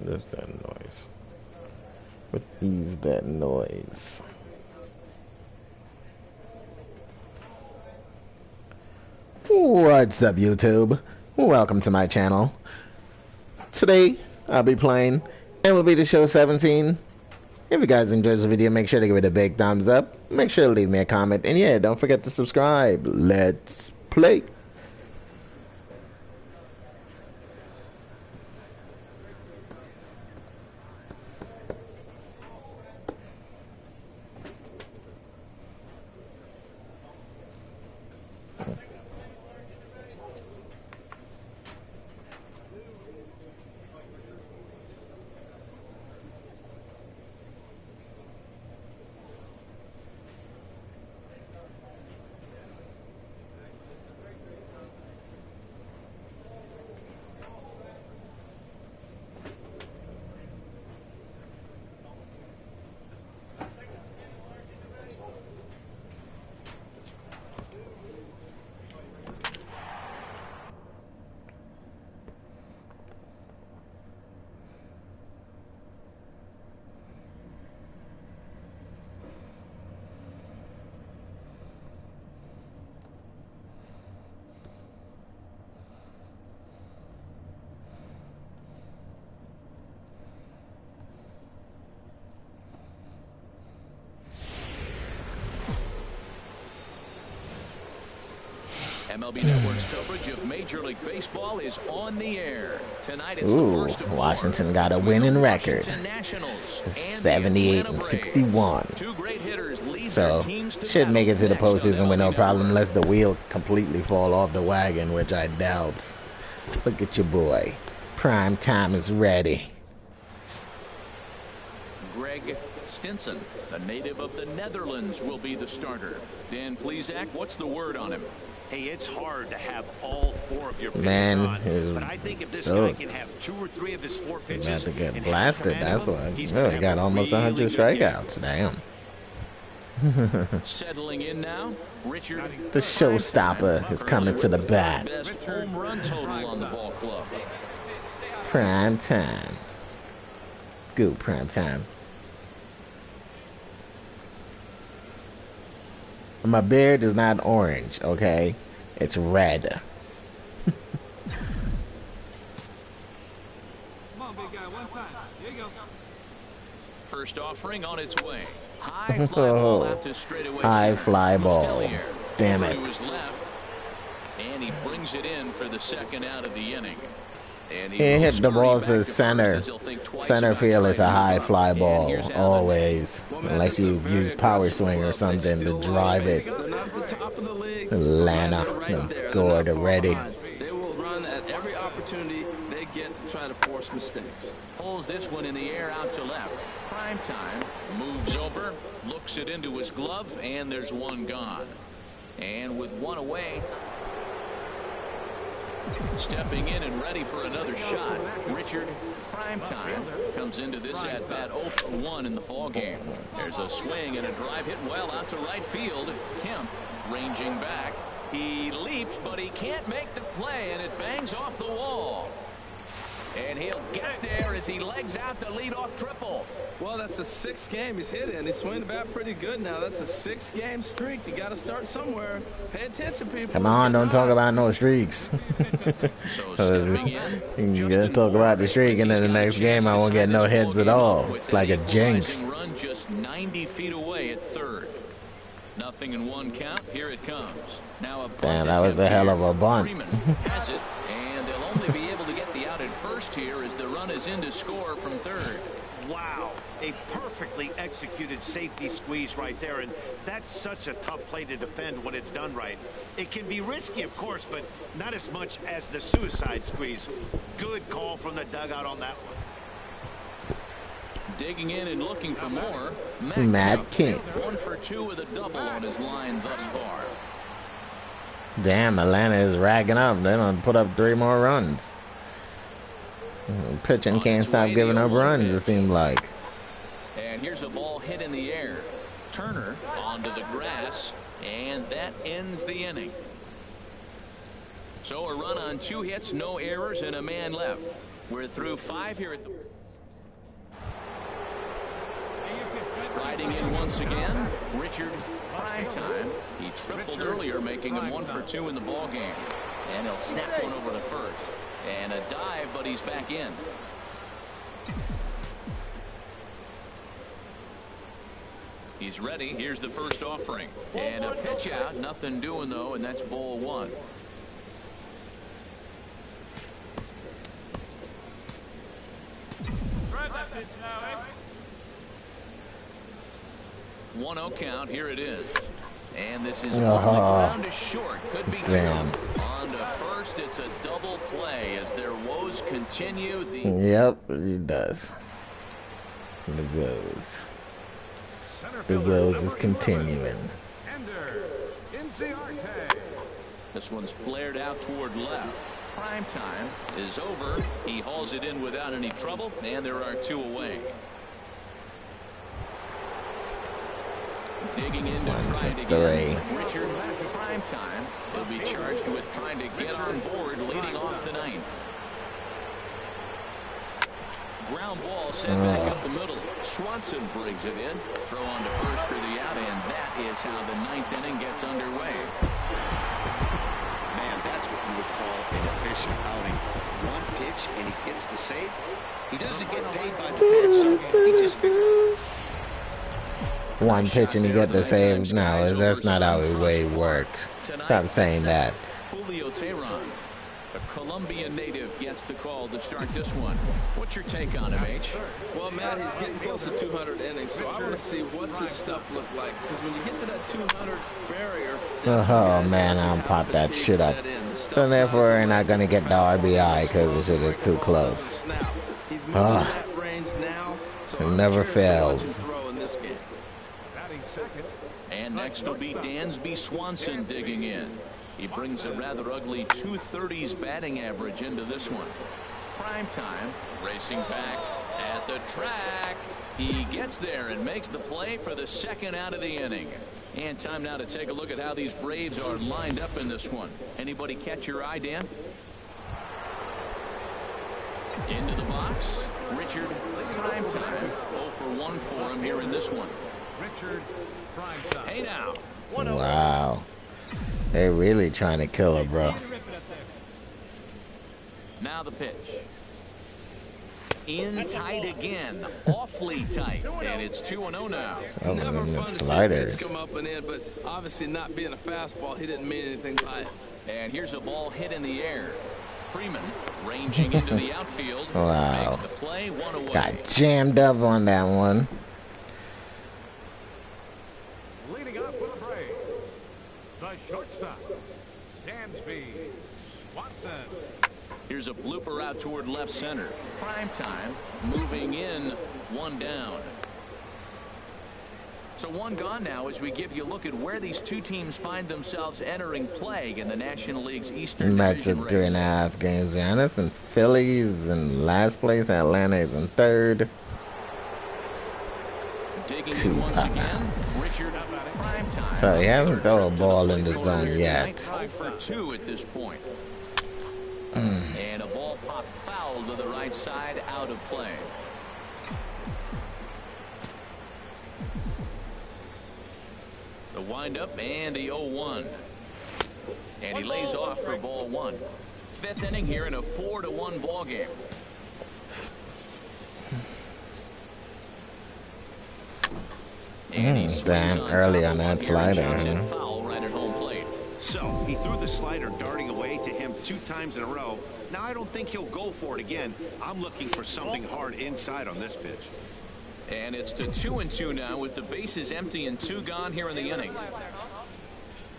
There's that noise. What is that noise? What's up, YouTube? Welcome to my channel. Today, I'll be playing MLB The Show 17. If you guys enjoyed the video, make sure to give it a big thumbs up. Make sure to leave me a comment. And yeah, don't forget to subscribe. Let's play. MLB Network's coverage of Major League Baseball is on the air. Tonight it's the first of Washington got a winning record. 78-61. Two great hitters lead so their teams to should make it to the battle next postseason on with no MLB problem Network. unless the wheel completely fall off the wagon, which I doubt. Look at your boy. Prime time is ready. Greg Stinson, a native of the Netherlands, will be the starter. Dan Plesac, what's the word on him? Hey, it's hard to have all four of your pitches Man, on, but I think if this guy can have 2 or 3 of his 4 pitches, About to get and blasted. have That's command of why. them, he's Oh, gonna he have got a almost really 100 good game. strikeouts. Damn. Settling in now, Richard. The showstopper is coming to the bat. Best home run total on the ball club. Prime time. Good prime time. My beard is not orange, okay? It's red. Come on, big guy, one time. Here you go. First offering on its way. High fly ball out to straightaway. High center. fly ball. Mustellier Damn over it. to his left, and he brings it in for the second out of the inning. And He will hit the scurry ball back to first center. as he'll think twice Center about field is a trying to high move up. fly And ball, here's how the- always. Well, man, Unless that's a you very use power aggressive swing or club. They something to steal drive it. bases. They're not at the top of the league. Atlanta They're right done there. They're scored not far already. behind. They will run at every opportunity they get to try to force mistakes. Pulls this one in the air out to left. Prime time moves over, looks it into his glove, and there's one gone. And with one away, stepping in and ready for another shot, Richard Primetime comes into this at bat 0-1 in the ball game. There's a swing and a drive hit well out to right field. Kemp ranging back. He leaps, but he can't make the play, and it bangs off the wall. And he'll get there as he legs out the leadoff triple. Well, that's the 6th game he's hit in. He's swinging the bat pretty good now. That's a 6-game streak. You got to start somewhere. Pay attention, people. Come on, don't talk about no streaks. So stepping in, You gotta talk about the streak, and then the next game I won't get no heads at all. It's like a jinx. Run just 90 feet away at third. Nothing in one count. Here it comes. Now a bunt Damn, that was a attempt hell here. of a bunt. Freeman has it, and they'll only be able to get the out at first here as the run is in to score from third. Wow, a perfectly executed safety squeeze right there, and that's such a tough play to defend when it's done right. It can be risky, of course, but not as much as the suicide squeeze. Good call from the dugout on that one. Digging in and looking for more, Matt Kemp. 1 for 2 with a double on his line thus far. Damn, Atlanta is racking up. They don't put up 3 more runs. Pitching can't stop giving up runs, it seems like. And here's a ball hit in the air. Turner onto the grass, and that ends the inning. So a run on 2 hits, no errors, and a man left. We're through 5 here at the... Hitting in once again, Richard Primetime. He tripled earlier, making him 1 for 2 in the ball game. And he'll snap one over the first. And a dive, but he's back in. He's ready. Here's the first offering. And a pitch out. Nothing doing, though, and that's ball 1. 1-0 count. Here it is. And this is on the ground to short. Could be two. On to first, it's a double play as their woes continue. Yep, it does. The woes is continuing. This one's flared out toward left. Primetime is over. He hauls it in without any trouble, and there are 2 away. Digging in to try it again. Richard Primetime. He'll be charged with trying to get on board leading off the 9th. Ground ball sent back up the middle. Swanson brings it in. Throw on to first for the out, and that is how the 9th inning gets underway. Man, that's what you would call an efficient outing. 1 pitch, and he gets the save. He doesn't get paid by the pitch, so he just... 1 pitch and he get the save. No, that's not how the way it works. Stop saying that. Julio Teheran, a Colombian native, gets the call to start this one. What's your take on him, H? Well, Matt, he's getting close to 200 innings, so I want to see what's his stuff look like. Because when you get to that 200 barrier... Oh, man, I don't pop that shit up. So therefore, we're not going to get the RBI because the shit is too close. It never fails. And next will be Dansby Swanson digging in. He brings a rather ugly 230s batting average into this one. Primetime racing back at the track. He gets there and makes the play for the 2nd out of the inning. And time now to take a look at how these Braves are lined up in this one. Anybody catch your eye, Dan? Into the box, Richard Primetime. 0 for 1 for him here in this one. Richard Primetime. Hey now. Wow. They're really trying to kill her, bro. Now the pitch. In tight again. Awfully tight. And it's 2-0 now. Never fun to sliders. see pitch come up and in, but obviously not being a fastball, he didn't mean anything by it. And here's a ball hit in the air. Freeman ranging into the outfield. Wow. Makes the play, 1 away. Got jammed up on that one. Leading up with a break, the shortstop, Dansby Swanson. Here's a blooper out toward left center. Primetime moving in, 1 down. So 1 gone now as we give you a look at where these 2 teams find themselves entering play in the National League's Eastern Mets Division at 3.5 games behind us, and Phillies in last place. Atlanta is in 3rd. Digging in once again, Richard Primetime. So he hasn't thrown a ball in the zone yet. 0 for 2 at this point. And a ball popped foul to the right side, out of play. The windup and the 0-1. And he lays off for ball 1. 5th inning here in a 4-1 ball game. And he swings damn early on that slider. And foul right at home plate. So he threw the slider darting away to him 2 times in a row. Now I don't think he'll go for it again. I'm looking for something hard inside on this pitch. And it's to 2-2 now with the bases empty and 2 gone here in the inning.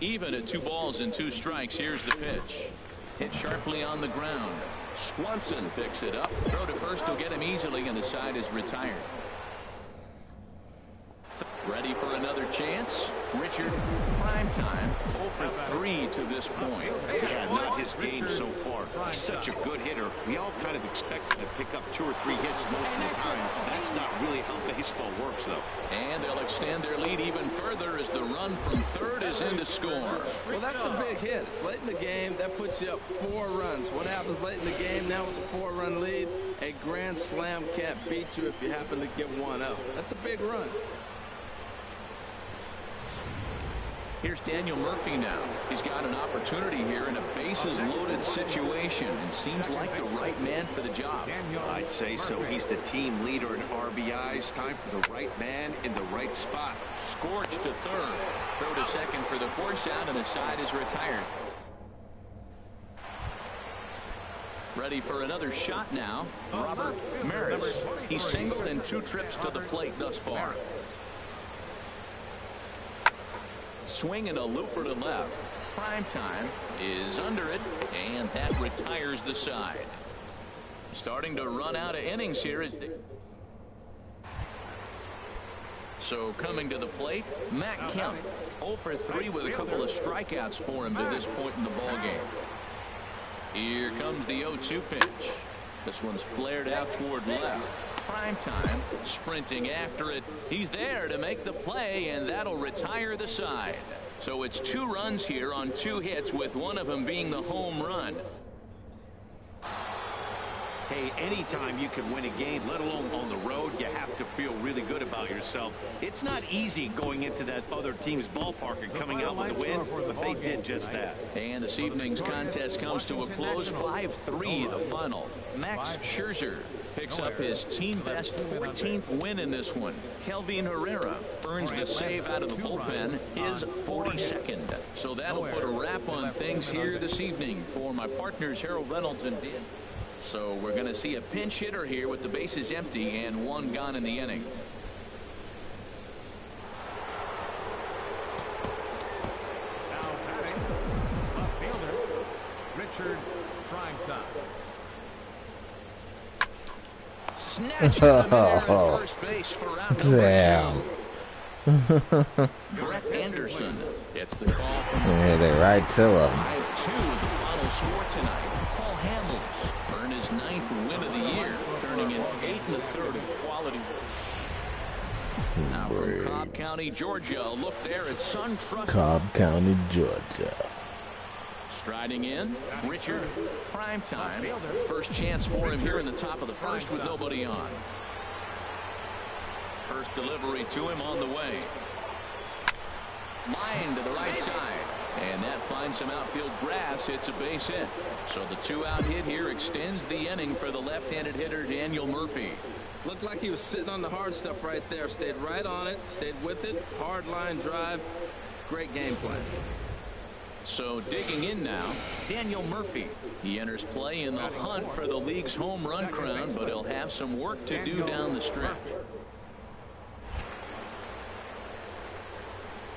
Even at 2 balls and 2 strikes. Here's the pitch. Hit sharply on the ground. Swanson picks it up. Throw to first will get him easily, and the side is retired. Ready for another chance. Richard Primetime 0 for 3 to this point. Yeah, not his game so far. He's such a good hitter. We all kind of expect him to pick up 2 or 3 hits most of the time. That's not really how baseball works, though. And they'll extend their lead even further as the run from 3rd is in to score. Well, that's a big hit. It's late in the game. That puts you up 4 runs. What happens late in the game now with a 4-run lead? A grand slam can't beat you if you happen to get 1 up. That's a big run. Here's Daniel Murphy now. He's got an opportunity here in a bases-loaded situation and seems like the right man for the job. I'd say so. He's the team leader in RBIs. Time for the right man in the right spot. Scorched to third. Throw to second for the force out, and the side is retired. Ready for another shot now. Robert Maris. He's singled in 2 trips to the plate thus far. Swinging a looper to left. Prime time is under it, and that retires the side. Starting to run out of innings here is so coming to the plate, Matt Kemp, 0 for 3 with a couple of strikeouts for him to this point in the ball game. Here comes the 0-2 pitch. This one's flared out toward left. Prime time, sprinting after it. He's there to make the play, and that'll retire the side. So it's 2 runs here on 2 hits, with one of them being the home run. Hey, anytime you can win a game, let alone on the road, you have to feel really good about yourself. It's not easy going into that other team's ballpark and coming out with a win, but they did just that. And this evening's contest comes to a close, 5-3 the final. Max Scherzer picks up his team-best 14th win in this one. Kelvin Herrera earns the save out of the bullpen, his 42nd. So that'll put a wrap on things here this evening for my partners Harold Reynolds and Dan. So we're going to see a pinch hitter here with the bases empty and 1 gone in the inning. Now batting, left fielder, Richard Primetime. Snatched him in there at first base for out Damn. number 2. Brett Anderson gets the call from the Yeah, they right to him. 5-2 the final score tonight. Paul Hamels earned his 9th win of the year, turning in 8 1/3 of quality. Now from Cobb County, Georgia, a look there at SunTrust. Cobb County, Georgia. Striding in, Richard Primetime. First chance for him here in the top of the first with nobody on. First delivery to him on the way. Line to the right side. And that finds some outfield grass. It's a base hit. So the 2-out hit here extends the inning for the left-handed hitter Daniel Murphy. Looked like he was sitting on the hard stuff right there. Stayed right on it. Stayed with it. Hard line drive. Great game plan. So digging in now, Daniel Murphy. He enters play in the hunt for the league's home run crown, but he'll have some work to do down the stretch.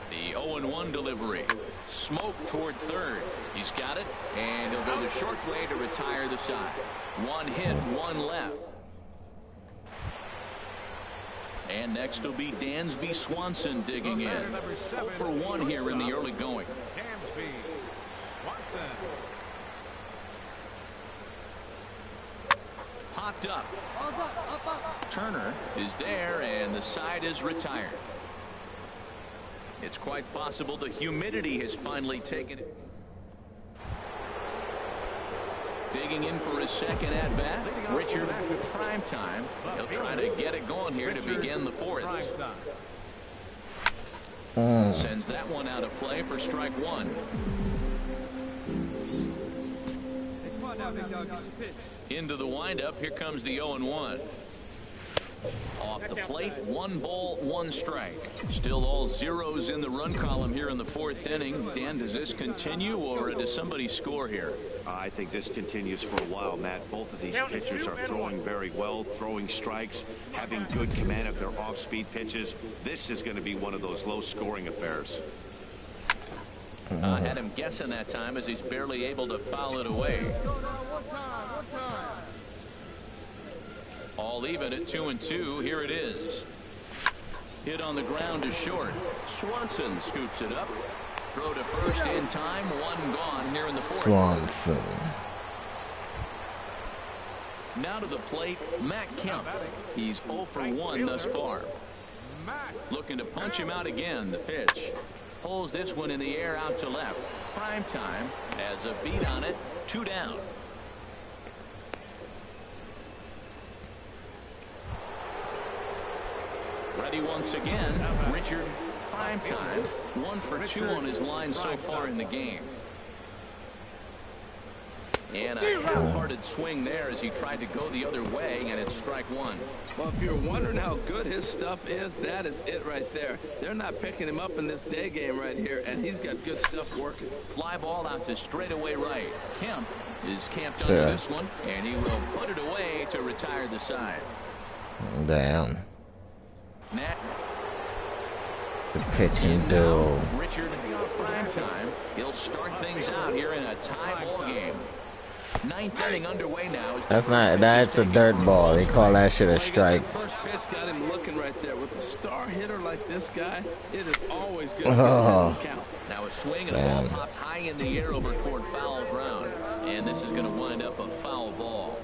The 0-1 delivery. Smoke toward third. He's got it, and he'll go the short way to retire the side. 1 hit, 1 left. And next will be Dansby Swanson digging in. 0 for 1 here in the early going. Dansby Swanson. Popped up. Turner is there, and the side is retired. It's quite possible the humidity has finally taken it. Digging in for his second at-bat, Richard Primetime. He'll try to get it going here to begin the 4th. Sends that one out of play for strike 1. Into the windup, here comes the 0-1. Off the plate, 1 ball, 1 strike. Still all zeros in the run column here in the 4th inning. Dan, does this continue, or does somebody score here? I think this continues for a while, Matt. Both of these pitchers are throwing very well, throwing strikes, having good command of their off-speed pitches. This is going to be one of those low-scoring affairs. Had him guessing that time as he's barely able to foul it away. All even at 2-2. Here it is. Hit on the ground is short. Swanson scoops it up. Throw to first in time. 1 gone here in the 4th. Swanson. Now to the plate, Matt Kemp. He's 0 for 1 thus far. Looking to punch him out again. The pitch. Pulls this one in the air out to left. Primetime has a beat on it. 2 down. Ready once again, Richard Primetime, 1 for 2 on his line so far in the game. And a half-hearted swing there as he tried to go the other way, and it's strike 1. Well, if you're wondering how good his stuff is, that is it right there. They're not picking him up in this day game right here, and he's got good stuff working. Fly ball out to straightaway right. Kemp is camped under this one, and he will put it away to retire the side. Damn. Nat. It's a pitching duel. Richard, Primetime. He'll start things out here in a tie ball game. 9th inning underway now. That's a dirt ball. They call that shit a strike. First pitch got him looking right there. With a star hitter like this guy, it is always good to count. Now a swing and a ball popped high in the air over toward foul ground. And this is going to wind up a foul ball.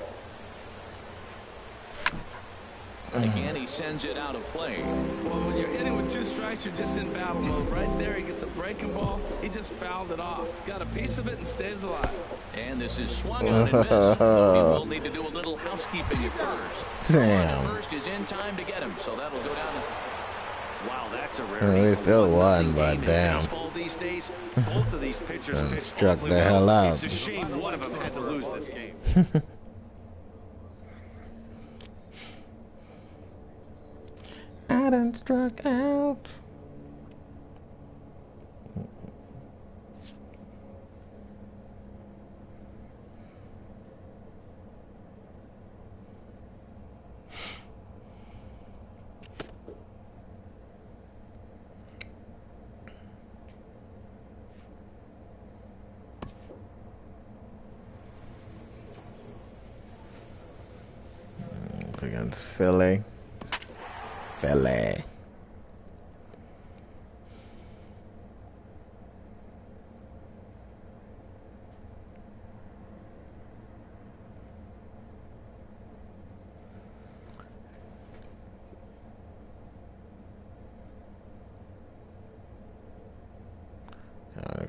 Again, he sends it out of play. Well, when you're hitting with 2 strikes, you're just in battle mode. Right there, he gets a breaking ball. He just fouled it off. Got a piece of it and stays alive. And this is swung on and missed. But he will need to do a little housekeeping at first. Damn. First is in time to get him, so that'll go down as... Wow, that's a rarity. We still won, but damn. Baseball these days, both of these pitchers pitched struck awfully the well. hell out. It's a shame one of them had to lose this game. I done struck out. Against Philly. Philly.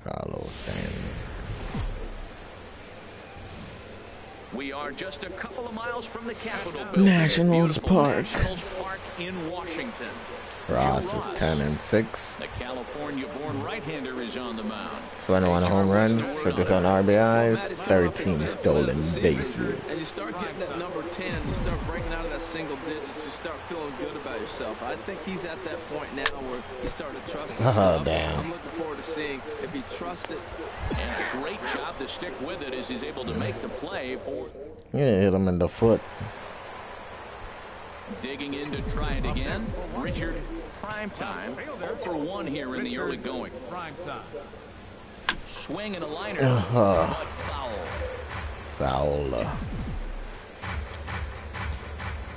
Carlos Stanley. We are just a couple of miles from the Capitol building. Nationals Park. Nationals Park in Washington. Ross is 10-6. The California-born right-hander is on the mound. 21 home runs, 57 RBIs, 13 stolen bases. And you start getting that number 10, you start breaking out of that single digits, you start feeling good about yourself. I think he's at that point now where he's starting to trust himself. Oh, damn. I'm looking forward to seeing if he trusts it. And a great job to stick with it as he's able to make the play. Yeah, hit him in the foot. Digging in to try it again. Richard, Primetime, 0 for 1 here in the early going. Swing and a liner, but foul. Foul.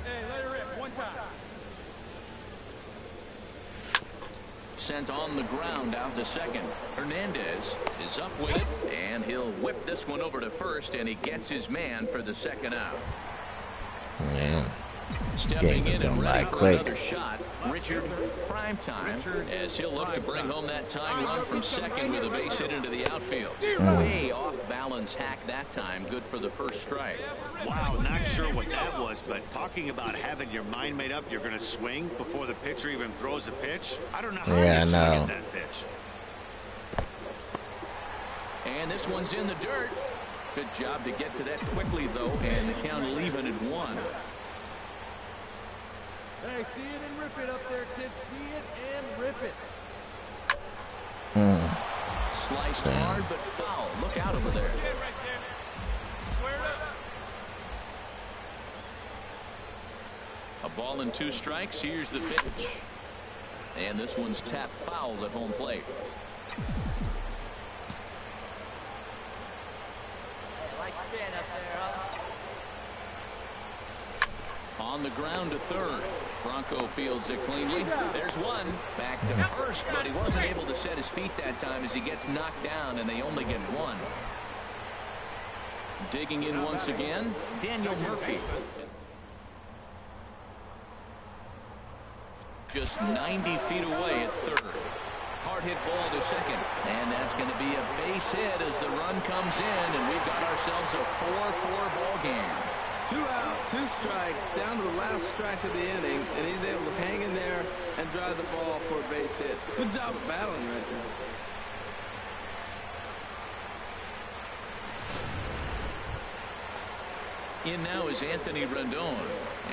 Hey, let it rip. 1 time. Sent on the ground out to second. Hernandez is up with it, and he'll whip this one over to first, and he gets his man for the second out. Yeah. Stepping in and ready for quick. another shot, Richard, Primetime, as he'll look to bring home that tying run from second with a base hit into the outfield. Way off balance hack that time, good for the first strike. Wow, not sure what that was, but talking about having your mind made up, you're going to swing before the pitcher even throws a pitch. I don't know how Yeah, you I know. swing at that pitch. And this one's in the dirt. Good job to get to that quickly, though, and the count even at 1. Hey, see it and rip it up there, kids. See it and rip it. Sliced hard, but foul. Look out over there. A ball and 2 strikes. Here's the pitch. And this one's tapped foul at home plate. On the ground to third. Bronco fields it cleanly. There's one. Back to first, but he wasn't able to set his feet that time as he gets knocked down, and they only get 1. Digging in once again, Daniel Murphy. Just 90 feet away at third. Hard hit ball to second, and that's going to be a base hit as the run comes in, and we've got ourselves a 4-4 ball game. 2 out, 2 strikes, down to the last strike of the inning, and he's able to hang in there and drive the ball for a base hit. Good job of battling right there. In now is Anthony Rendon,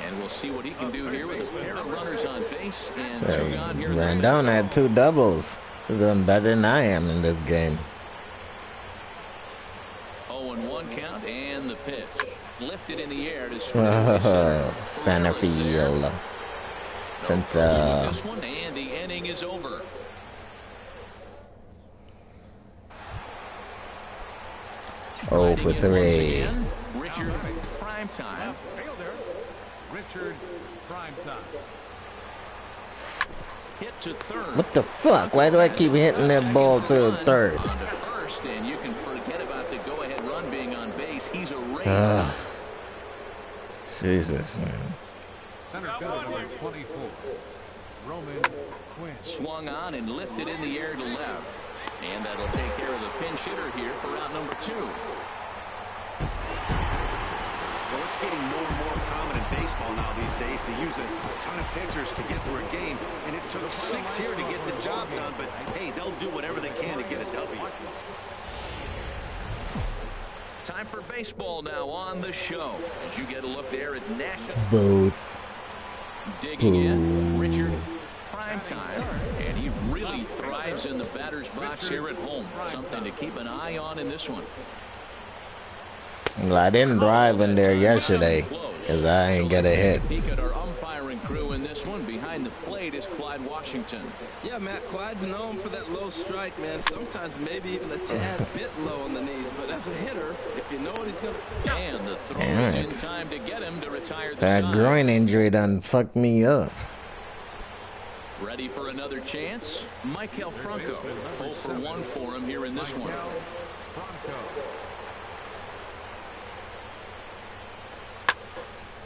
and we'll see what he can do here with a pair of runners on base and 2 gone here. Rendon had 2 doubles. He's doing better than I am in this game. 0-1 count, and the pitch lifted in the air to center field. Center. This one, and the inning is over. Oh for 3. Richard Primetime. Richard Primetime. Hit to third. What the fuck? Why do I keep hitting that ball to third? On to first, and you can forget about the go-ahead run being on base. He's erased. Jesus, man. Center field number 24. Roman Quinn. Swung on and lifted in the air to left. And that'll take care of the pinch hitter here for out number 2. Well, it's getting more and more common in baseball now these days to use a ton of pitchers to get through a game, and it took 6 here to get the job done, but hey, they'll do whatever they can to get a W. Time for baseball now on the show as you get a look there at National. Both. Digging in, Richard Primetime, and he really thrives in the batter's box here at home. Something to keep an eye on in this one. Well, I didn't drive in there yesterday because I ain't get a hit. Peek at our umpiring crew in this one. Behind the plate is Clyde Washington. Yeah, Matt, Clyde's known for that low strike, man. Sometimes maybe even a tad bit low on the knees. But as a hitter, if you know what he's going to... And the throw is in time to get him to retire the That side. groin injury done fucked me up. Ready for another chance? Michael Franco. 0 for 1 for him here in this one.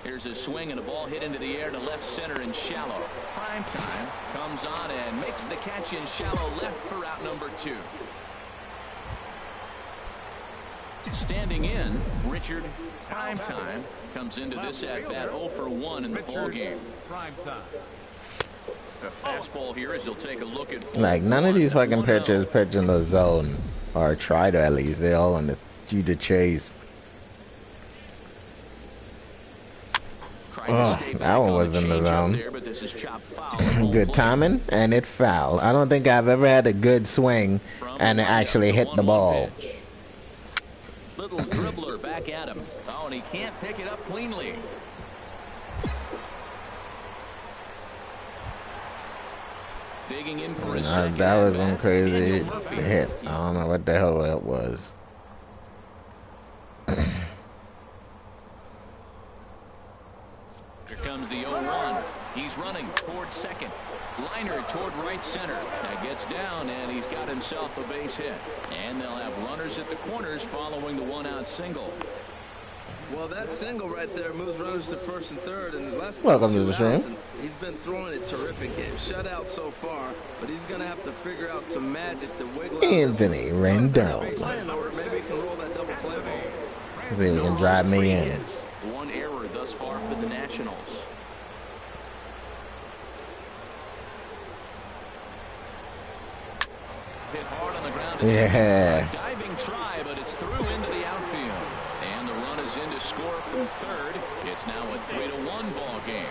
Here's a swing and a ball hit into the air to left center and shallow. Primetime comes on and makes the catch in shallow left for out number 2. Standing in, Richard Primetime comes into this at bat 0 for 1 in the ball game. A fastball here as he'll take a look at. Like, none of these fucking pitchers pitch in the zone, or try to at least. They're all on the chase. Oh, that one was in the zone. There, but this is chopped foul. Good timing, and it fouled. I don't think I've ever had a good swing and it actually hit the ball. Little dribbler back at him. Oh, and he can't pick it up cleanly. Digging in for a second. That was one crazy hit. I don't know what the hell that was. Here comes the 0-1. He's running toward second. Liner toward right center. That gets down, and he's got himself a base hit. And they'll have runners at the corners following the 1-out single. Well, that single right there moves runners to first and third, and less Welcome than to the 2 outs, stream. He's been throwing a terrific game. Shutout so far, but he's going to have to figure out some magic to wiggle out. Anthony Rendon. Playing order, maybe he can roll that double play ball. See if he can drive me in. One error thus far for the Nationals. Hit hard on the ground. Yeah. Diving try, but it's through into the outfield. And the run is in to score from third. It's now a 3-1 ball game.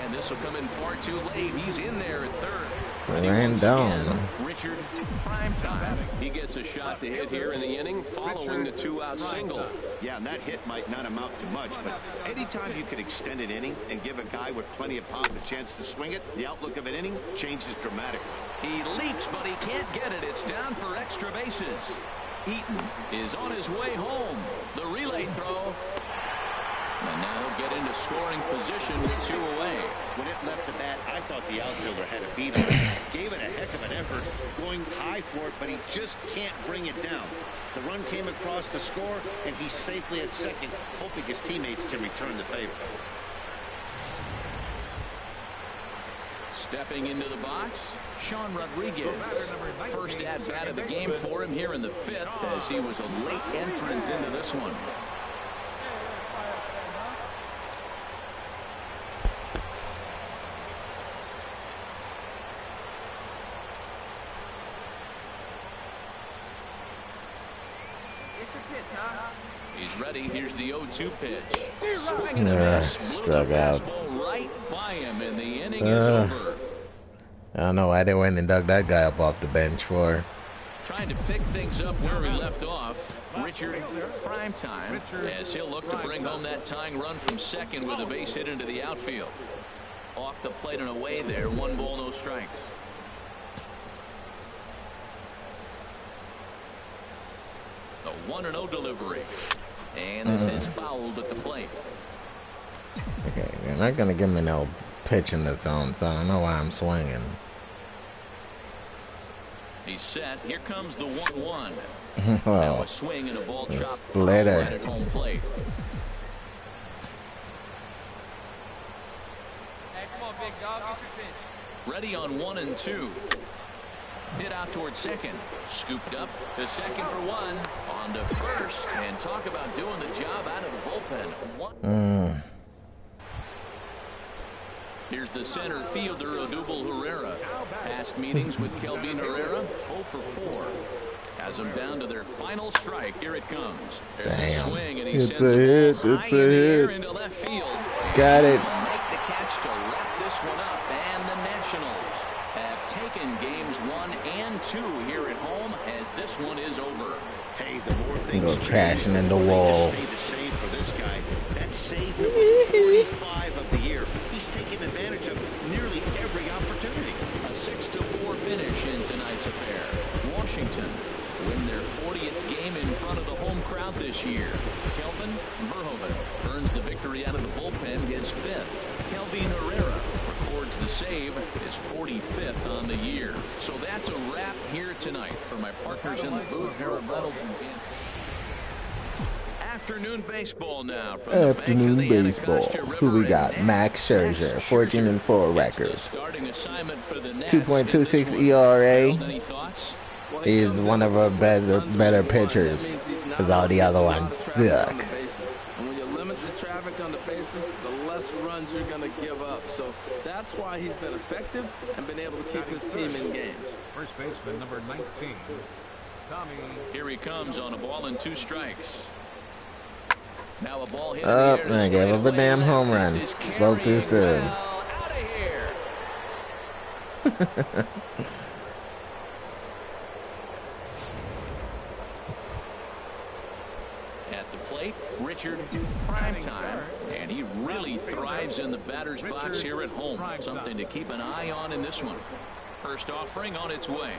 And this will come in far too late. He's in there at third. Rendon. Richard Primetime. He gets a shot to hit here in the inning following the 2-out single. Yeah, and that hit might not amount to much, but anytime you can extend an inning and give a guy with plenty of pop a chance to swing it, the outlook of an inning changes dramatically. He leaps, but he can't get it. It's down for extra bases. Eaton is on his way home. The relay throw. And now he'll get into scoring position with 2 away. When it left the bat, I thought the outfielder had a beat on it. Gave it a heck of an effort, going high for it, but he just can't bring it down. The run came across to score, and he's safely at second, hoping his teammates can return the favor. Stepping into the box, Sean Rodriguez. First at-bat of the game for him here in the 5th, as he was a late entrant into this one. ready. Here's the 0-2 pitch. Swing and a miss. Blew the Struck out. fastball right by him, and the inning is over. I don't know why they went and dug that guy up off the bench for. Trying to pick things up where he left off. Richard Primetime, as he'll look to bring home that tying run from second with a base hit into the outfield. Off the plate and away there. 1 ball, no strikes. The 1-0 delivery. And this is fouled at the plate. Okay, they're not gonna give me no pitch in the zone, so I don't know why I'm swinging. He's set. Here comes the 1-1. Oh, Now a swing and a ball the chopped splitter. right at home plate. Hey, come on, big dog. Get your pitch. Ready on 1 and 2. Hit out towards second. Scooped up to second for 1. On to first. And talk about doing the job out of the bullpen. Here's the center fielder, Odubel Herrera. Past meetings with Kelvin Herrera, 0 for 4. Has them down to their final strike. Here it comes. There's a swing, and he It's sends a the hit. ball high It's in the a air hit. into left field. Got it. He'll make the catch to wrap this one up, and the Nationals have taken games 1 and 2 here at home as this one is over. Hey, the more things Go change, crashing in the more they wall. just stay the same for this guy. That's save number 45 of the year. He's taken advantage of nearly every opportunity. A 6-4 finish in tonight's affair. Washington win their 40th game in front of the home crowd this year. Kelvin Verhoeven earns the victory out of the bullpen, his 5th. Kelvin Herrera records the save, his 45th on the year. So that's a wrap here tonight. For my partners in the booth, Harold Reynolds and Dan. Afternoon baseball now. From the banks of Afternoon the baseball. Anacostia River Who we in got? Nashville. Max Scherzer, 14-4 Gets the record. starting assignment for the Nats. 2.26 In this one. ERA. Harold, any thoughts? Well, He's comes one in of our better under one. pitchers, That means he's not because all the other allowed to ones put a lot of traffic suck. on the bases. And when you limit the traffic on the bases, the less runs you're going to give up. So that's why he's been effective and been able to keep his team in games. First baseman number 19, Tommy. Here he comes on a ball and 2 strikes. Now a ball hit Oh, in the air. I gave up a damn home run. This is Spoke too carrying soon. well out of here. At the plate, Richard Primetime, and he really thrives in the batter's box here at home. Something to keep an eye on in this one. First offering on its way.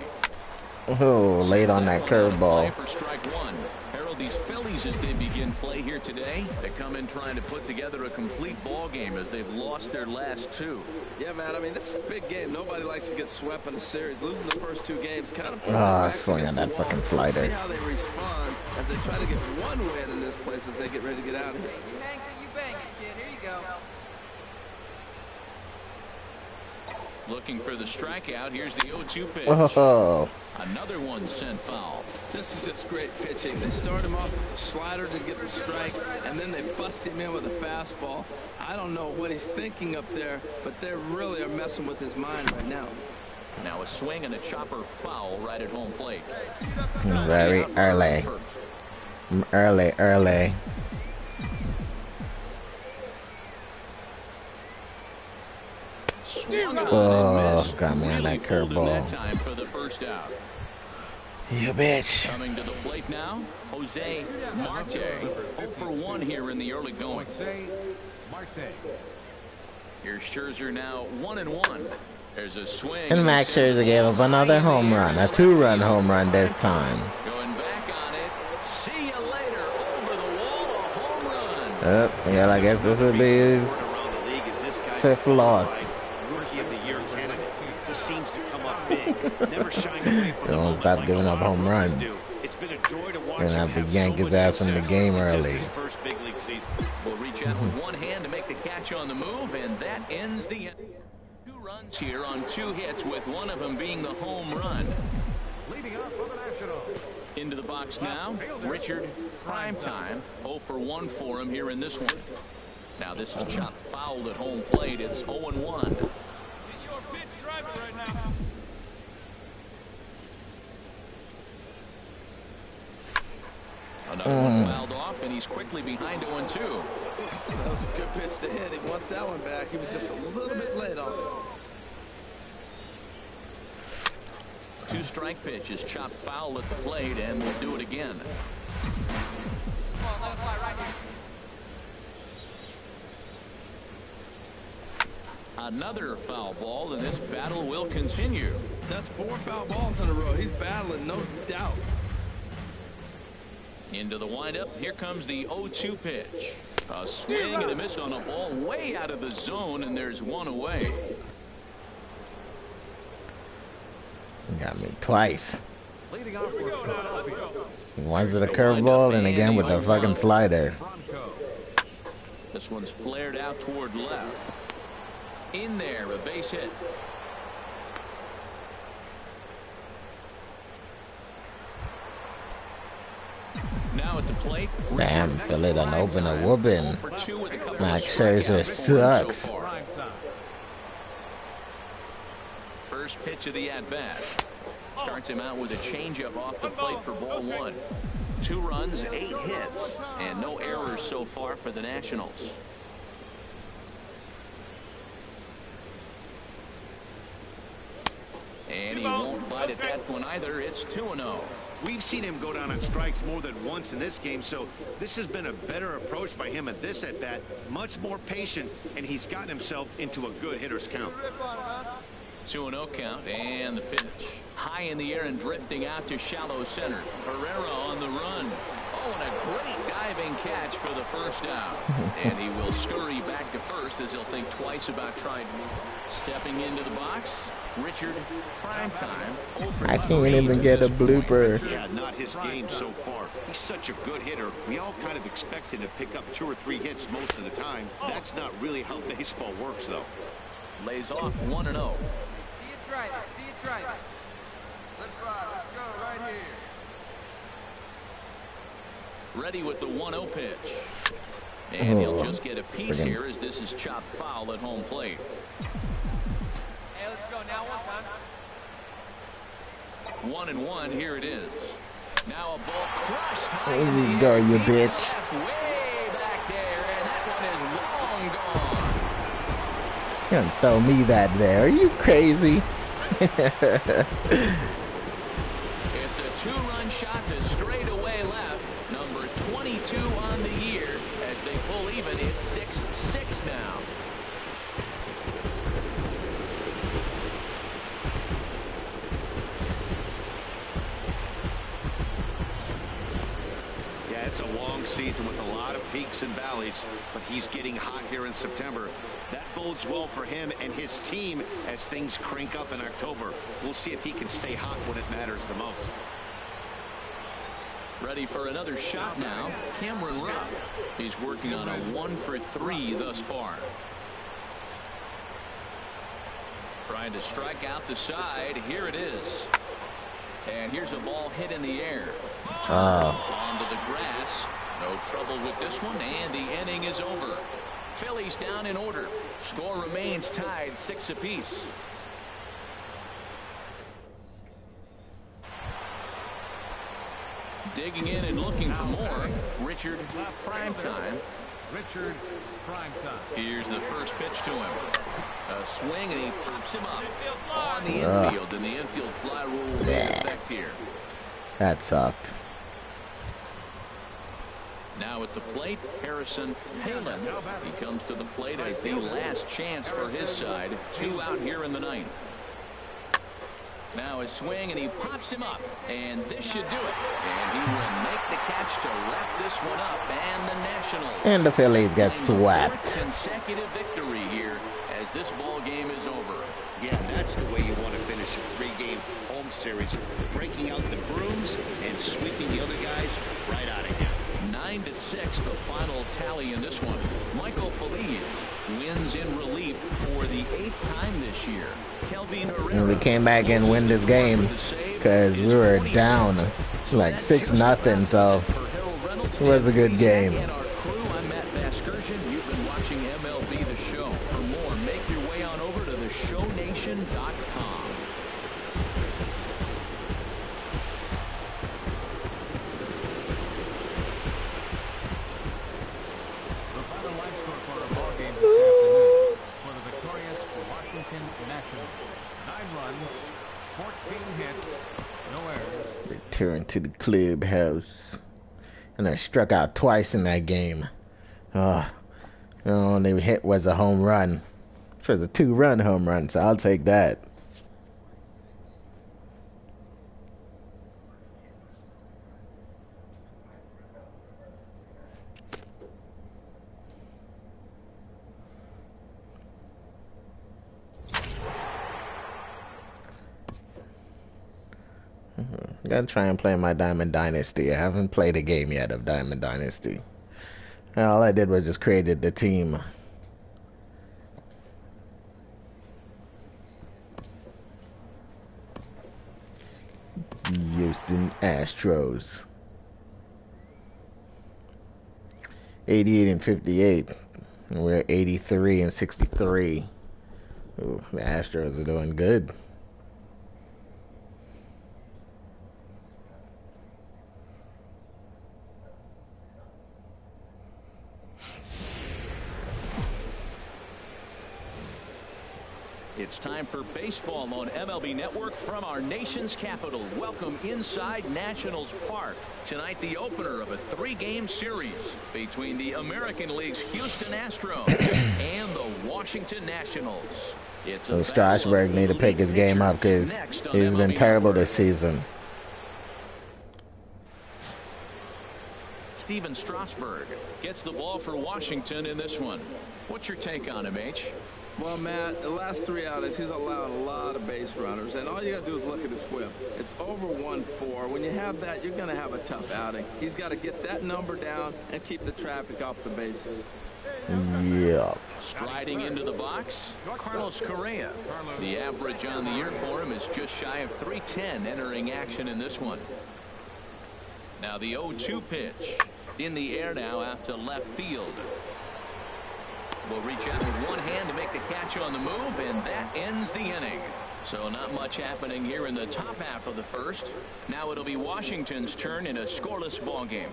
Oh, late on that curveball. For strike 1. Harold, these Phillies, as they begin play here today, they come in trying to put together a complete ball game as they've lost their last 2. Yeah, man. I mean, this is a big game. Nobody likes to get swept in a series. Losing the first 2 games kind of. Swing on that fucking slider. See how they respond as they try to get one win in this place as they get ready to get out of here. You hangs it, you bang it, kid. Here you go. Looking for the strikeout. Here's the 0-2 pitch. Oh, Another one sent foul. This is just great pitching. They start him off with the slider to get the strike, and then they bust him in with a fastball. I don't know what he's thinking up there, but they really are messing with his mind right now. Now a swing and a chopper foul right at home plate. very early. Early. Swung on Oh, and missed. got me on Really that fooled him curveball. that time for the first out. You bitch. Coming to the plate now, Jose Marte. 0 for 1 here in the early going. Jose Marte. Here's Scherzer now 1-1. There's a swing. And Max Scherzer gave up another home run, a 2-run home run this time. Going back on it. See you later. Over the wall, a home run. Yeah, I guess this would be his Around the league is this guy 5th loss. Rookie of the year candidate. He seems to come up big. Never shied away from the Don't moment stop like giving a up lot of home rookies runs. do. It's been a joy to watch Gonna him have to have yank so his much ass from the success game in just early. his first big league season. Will reach out with one hand to make the catch on the move, and that ends the inning. 2 runs here on 2 hits, with one of them being the home run. Leading up for the Nationals. Into the box now, Richard Primetime. 0 for 1 for him here in this one. Now this is chopped fouled at home plate. It's 0-1. Your pitch driver right now. Another one fouled off and he's quickly behind 0-2. That was a good pitch to hit. He wants that one back. He was just a little bit late on it. 2-strike pitch is chopped foul at the plate, and we'll do it again. Another foul ball, and this battle will continue. That's 4 foul balls in a row. He's battling, no doubt. Into the windup. Here comes the 0-2 pitch. A swing and a miss on a ball way out of the zone, and there's one away. Got me twice. Leading off for Philadelphia. Once with a curveball and again with the fucking slider. This one's flared out toward left. In there, a base hit. Now at the plate. Damn, Philly done open a whooping. Max Scherzer sucks. First pitch of the at-bat. Starts him out with a changeup off the plate for ball 1. 2 runs, 8 hits, and no errors so far for the Nationals. And he won't bite at that one either. It's 2-0. We've seen him go down on strikes more than once in this game, so this has been a better approach by him at this at-bat. Much more patient, and he's gotten himself into a good hitter's count. 2-0 count, and the pitch. High in the air and drifting out to shallow center. Herrera on the run. Oh, and a great diving catch for the first out. And he will scurry back to first as he'll think twice about trying. Stepping into the box, Richard Primetime. I can't even get a blooper. Yeah, not his game so far. He's such a good hitter. We all kind of expect him to pick up 2 or 3 hits most of the time. That's not really how baseball works, though. Lays off 1-0. See it drive. See it drive. Let's drive. Let's go right here. Ready with the 1-0 pitch. And he'll just get a piece here as this is chopped foul at home plate. Hey, let's go now. One time. 1-1. Here it is. Now a ball crushed high There in the you go, air, you deep to bitch. left, way back there, and that one is long gone. You don't throw me that there. Are you crazy? It's a 2-run shot to straightaway left. Number 22 on the year. As they pull even, it's 6-6 now. Yeah, it's a long season with a lot of peaks and valleys, but he's getting hot here in September. That bodes well for him and his team as things crank up in October. We'll see if he can stay hot when it matters the most. Ready for another shot now. Cameron Rupp. He's working on a 1-for-3 thus far. Trying to strike out the side. Here it is. And here's a ball hit in the air. Onto the grass. No trouble with this one, and the inning is over. Phillies down in order. Score remains tied 6 apiece. Digging in and looking for more. Richard Primetime. Richard Primetime. Here's the first pitch to him. A swing, and he pops him up on the infield, and the infield fly rule will be in effect here. That sucked. Now at the plate, Harrison Palin. He comes to the plate as the last chance for his side. 2 out here in the 9th. Now a swing, and he pops him up, and this should do it. And he will make the catch to wrap this one up, and the Nationals. And the Phillies get swept. 4th consecutive victory here as this ball game is over. Yeah, that's the way you want to finish a 3-game home series. Breaking out the brooms and sweeping the other guys right out of here. 9-6 the final tally in this one. Michael Feliz wins in relief for the 8th time this year. Kelvin Herrera, And we came back and win this game because we were down like 6-0, so it was a good game. And our crew, I'm Matt Vasgersian. You've been watching MLB The Show. For more, make your way on over to theshownation.com. return to the clubhouse. And I struck out twice in that game. Oh, the only hit was a home run. It was a 2-run home run, so I'll take that. Gotta try and play my Diamond Dynasty. I haven't played a game yet of Diamond Dynasty. And all I did was just created the team. Houston Astros. 88 and 58. And we're 83 and 63. Ooh, the Astros are doing good. It's time for baseball on MLB Network from our nation's capital. Welcome inside Nationals Park. Tonight, the opener of a 3-game series between the American League's Houston Astros and the Washington Nationals. So Strasburg need to pick his game up because he's been terrible this season. Steven Strasburg gets the ball for Washington in this one. What's your take on him, H? Well, Matt, the last 3 outings, he's allowed a lot of base runners, and all you got to do is look at his whip. It's over 1.4. When you have that, you're going to have a tough outing. He's got to get that number down and keep the traffic off the bases. Yeah. Striding into the box, Carlos Correa. The average on the year for him is just shy of 310 entering action in this one. Now the 0-2 pitch. In the air now out to left field. Will reach out with one hand to make the catch on the move, and that ends the inning. So not much happening here in the top half of the first. Now it'll be Washington's turn in a scoreless ball game.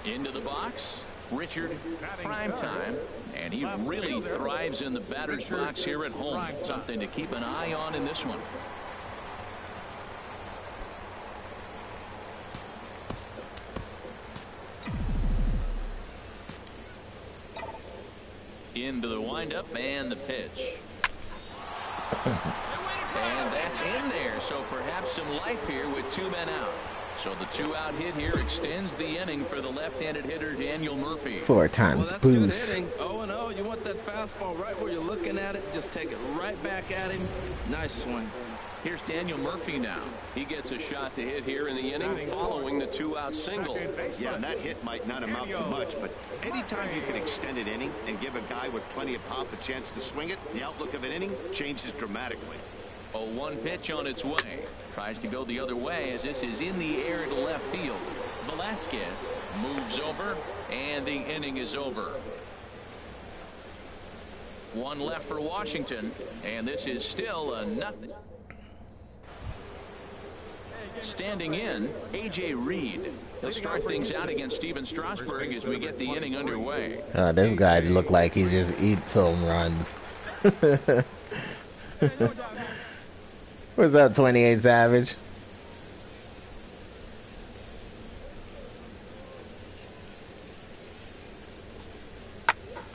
Into the box, Richard Primetime, and he really thrives in the batter's box here at home. Something to keep an eye on in this one. Into the windup and the pitch. And that's in there, so perhaps some life here with 2 men out. So the 2-out hit here extends the inning for the left-handed hitter Daniel Murphy. 4 times well, that's boost. Good hitting. 0-0. You want that fastball right where you're looking at it. Just take it right back at him. Nice swing. Here's Daniel Murphy now. He gets a shot to hit here in the inning following the 2-out single. Yeah, and that hit might not amount to much, but anytime you can extend an inning and give a guy with plenty of pop a chance to swing it, the outlook of an inning changes dramatically. 0-1 pitch on its way. Tries to go the other way as this is in the air to left field. Velasquez moves over, and the inning is over. 1 left for Washington, and this is still a nothing. Standing in, A.J. Reed. He'll start things out against Steven Strasburg as we get the inning underway. This guy looked like he just eats home runs. What's up, 28 Savage?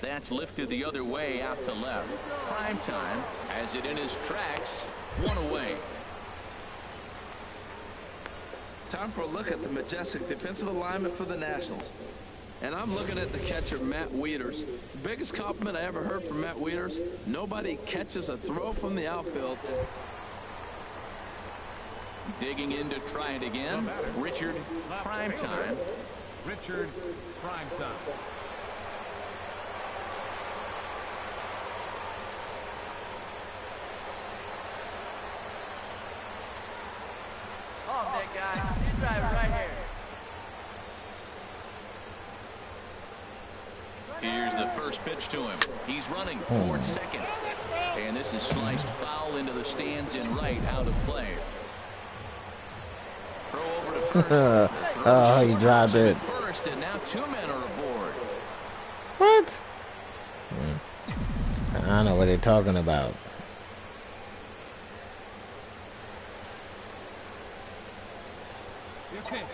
That's lifted the other way out to left. Primetime has it in his tracks. 1 away. Time for a look at the majestic defensive alignment for the Nationals. And I'm looking at the catcher, Matt Wieters. Biggest compliment I ever heard from Matt Wieters. Nobody catches a throw from the outfield. Digging in to try it again. Richard Primetime. Richard Primetime. Oh, big guy. You drive it right here. Here's the first pitch to him. He's running towards second. And this is sliced foul into the stands in right, out of play. Throw over to first. Oh, he dropped it. First, and now 2 men are aboard. What? I don't know what they're talking about.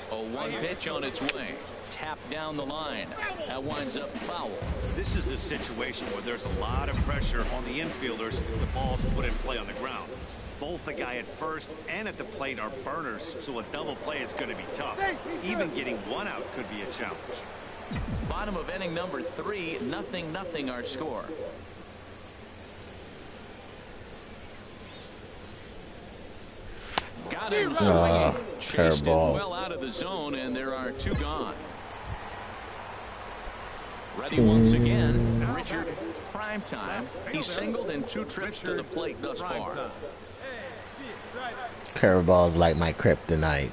1 pitch on its way. Tapped down the line. That winds up foul. This is the situation where there's a lot of pressure on the infielders. The ball's put in play on the ground. Both the guy at first and at the plate are burners, so a double play is going to be tough. Even getting 1 out could be a challenge. Bottom of inning number 3, 0-0 our score. Got him swinging. Chased it well out of the zone, and there are 2 gone. Ready once again, Richard Primetime. He's singled in 2 trips to the plate thus far. Curveball's like my kryptonite.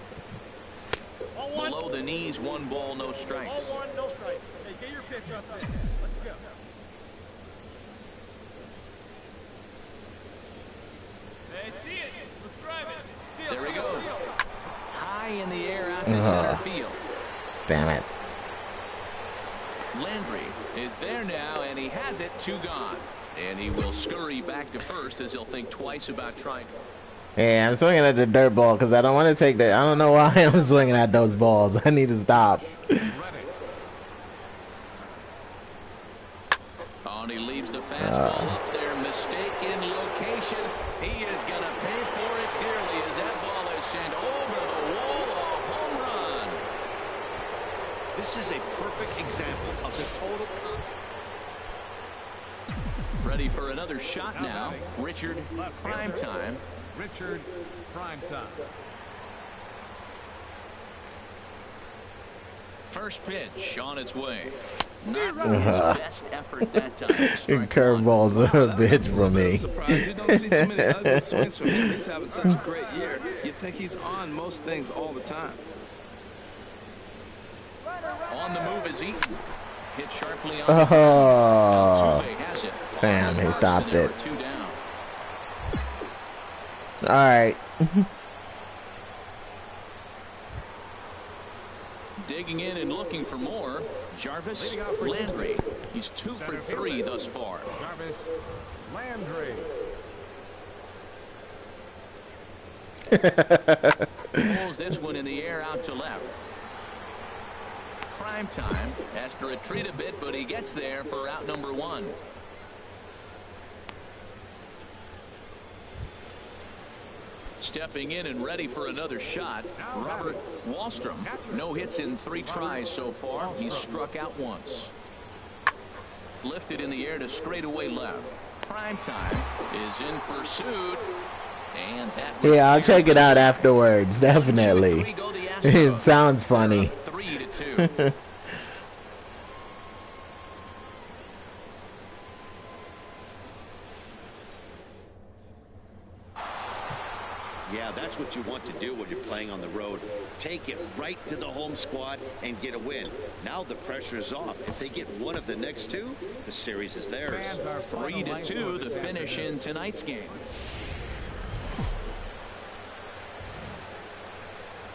Below the knees, 1 ball, no strikes. Ball 1, no strike. Hey, get your pitch up there. Let's go. Hey, see it. Let's drive it. There he goes. High in the air out to center field. Damn it. Landry is there now, and he has it. 2 gone. And he will scurry back to first as he'll think twice about trying. Hey, I'm swinging at the dirt ball because I don't want to take that. I don't know why I'm swinging at those balls. I need to stop. Oh, and he leaves the fastball up there. Mistaken location. He is going to pay for it dearly as that ball is sent over the wall. A home run. This is a perfect example of the total. Ready for another shot now. Richard Primetime. Richard Primetime. First pitch on its way. Not his best effort that time. Curveball's a bitch for me. You don't see too many ugly swings from him. He's having such a great year. You think he's on most things all the time. On the move is Eaton. Hit sharply on Oh, has it. damn, he stopped it. 2 down. All right. Digging in and looking for more. Jarvis Landry. He's 2 for 3 thus far. Jarvis Landry. Pulls this one in the air out to left. Primetime has to retreat a bit, but he gets there for out number 1. Stepping in and ready for another shot, Robert Wallstrom. No hits in 3 tries so far. He's struck out once. Lifted in the air to straightaway left. Primetime is in pursuit. And that Yeah, I'll check it out afterwards. Definitely. It sounds funny. 3-2. Yeah, that's what you want to do when you're playing on the road. Take it right to the home squad and get a win. Now the pressure is off. If they get one of the next 2, the series is theirs. 3-2, the finish in tonight's game.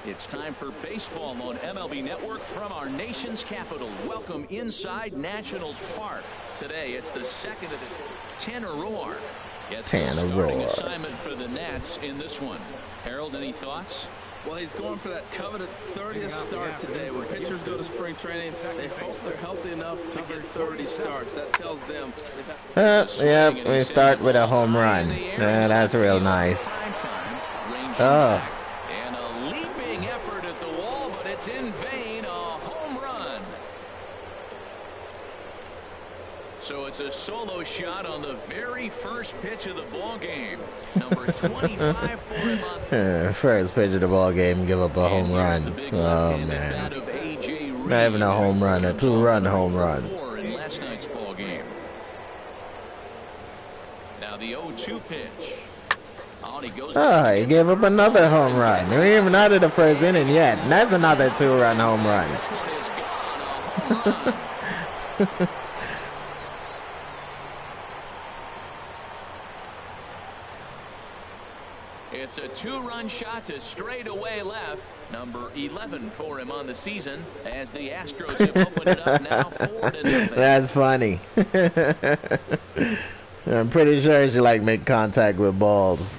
It's time for baseball on MLB Network from our nation's capital. Welcome inside Nationals Park. Today, it's the second of the Tanner Roar gets the starting assignment for the Nats in this one. Harold, any thoughts? Well, he's going for that coveted 30th start today. When pitchers go to spring training, they hope they're healthy enough to get 30 starts. That tells them. Yep, we start with a home run. Yeah, that's real nice. Oh. And a leaping effort at the wall, but it's in vain. A home run. So it's a solo shot on the very first pitch of the ball game. Number 25 for him on first pitch of the ball game, give up a home run. Oh man, not even a home run, a 2-run home run. In last night's ball game. Now the 0-2 pitch. Oh, he gave up another home run. We ain't even out of the first inning yet. And that's another 2-run home run. This one is gone. A home run. It's a 2-run shot to straightaway left. Number 11 for him on the season as the Astros have opened it up now 4-0. That's funny. I'm pretty sure she like make contact with balls.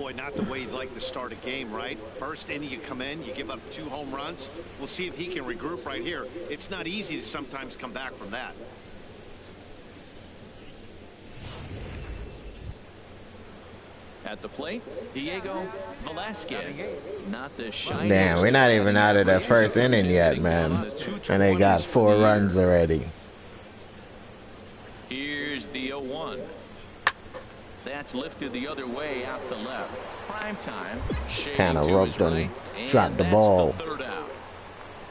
Boy, not the way you'd like to start a game, right? First inning, you come in, you give up 2 home runs. We'll see if he can regroup right here. It's not easy to sometimes come back from that. At the plate, Diego Velasquez. Not the shiniest. Damn, we're not even out of the first inning yet, man. And they got 4 runs already. Here's the 0-1. That's lifted the other way out to left. Prime time. Kind of roped him, right, dropped the ball. The 3rd out.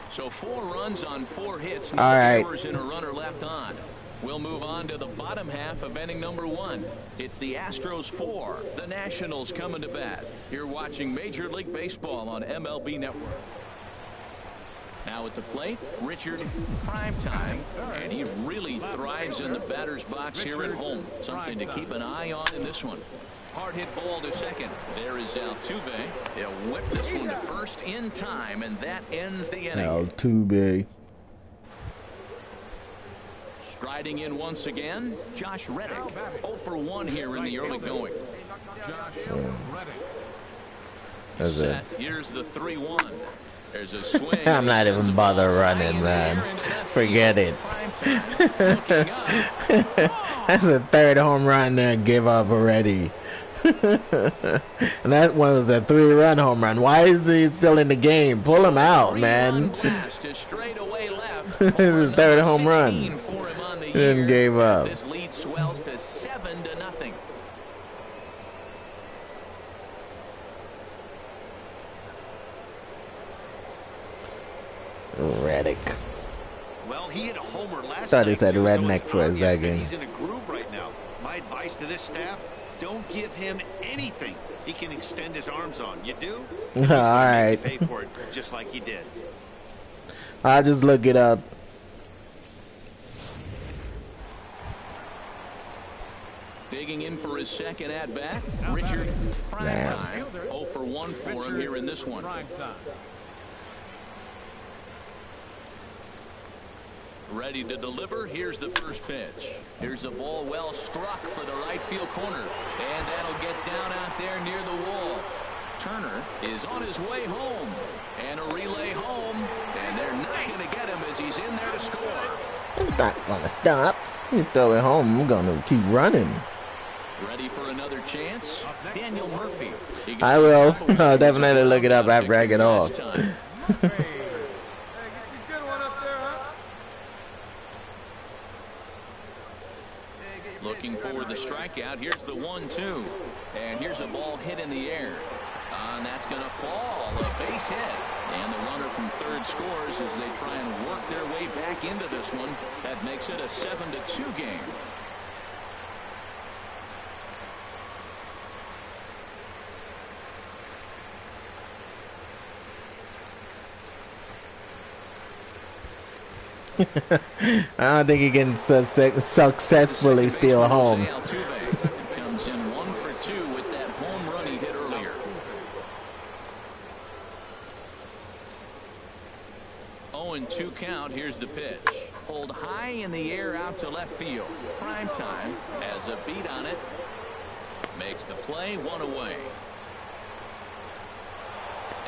So 4 runs on 4 hits. All right. And a runner left on. We'll move on to the bottom half of inning number 1. It's the Astros 4, the Nationals coming to bat. You're watching Major League Baseball on MLB Network. Now at the plate, Richard Primetime, and he really thrives in the batter's box here at home. Something to keep an eye on in this one. Hard hit ball to second. There is Altuve. He'll whip this one to first in time, and that ends the inning. Altuve. Striding in once again, Josh Reddick. 0 for 1 here in the early going. That's it. Set. Here's the 3-1. There's a swing. I'm not even bother running, man. Forget it. That's the 3rd home run that give up already. And that one was a 3-run home run. Why is he still in the game? Pull him out, man. This is his 3rd home run. Then gave up. This lead swells to 7-0. Reddick. Well, he hit a homer last Thought he night, said too, redneck so it's for a obvious that second. He's in a groove right now. My advice to this staff, don't give him anything he can extend his arms on. You do? All right. Pay for it just like he did. I'll just look it up. Digging in for his 2nd at bat, Richard Primetime. 0 for 1 for him here in this one. Ready to deliver. Here's the first pitch. Here's a ball well struck for the right field corner. And that'll get down out there near the wall. Turner is on his way home. And a relay home. And they're not going to get him as he's in there to score. He's not going to stop. You throw it home, I'm going to keep running. Ready for another chance? Daniel Murphy. I will. I'll definitely look it up after I get off. Looking for the strikeout. Here's the 1-2. And here's a ball hit in the air. And that's going to fall. A base hit. And the runner from 3rd scores as they try and work their way back into this one. That makes it a 7-2 game. I don't think he can successfully steal home. Comes in 1 for 2 with that home run he hit earlier. 0-2 count. Here's the pitch. Pulled high in the air out to left field. Primetime has a beat on it. Makes the play, 1 away.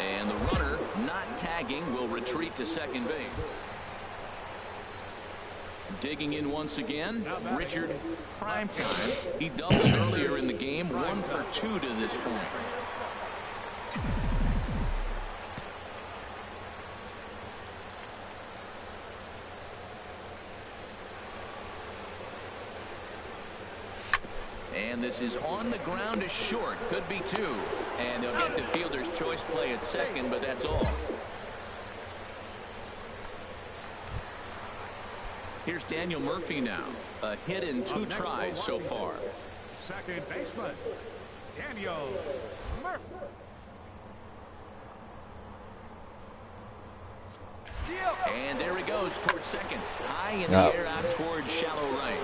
And the runner not tagging will retreat to second base. Digging in once again, Richard Primetime. He doubled earlier in the game, 1 for 2 to this point. And this is on the ground to short. Could be 2. And they'll get the fielder's choice play at second, but that's all. Here's Daniel Murphy now. A hit in 2 tries so far. Second baseman, Daniel Murphy. And there he goes towards second. High in the air out towards shallow right.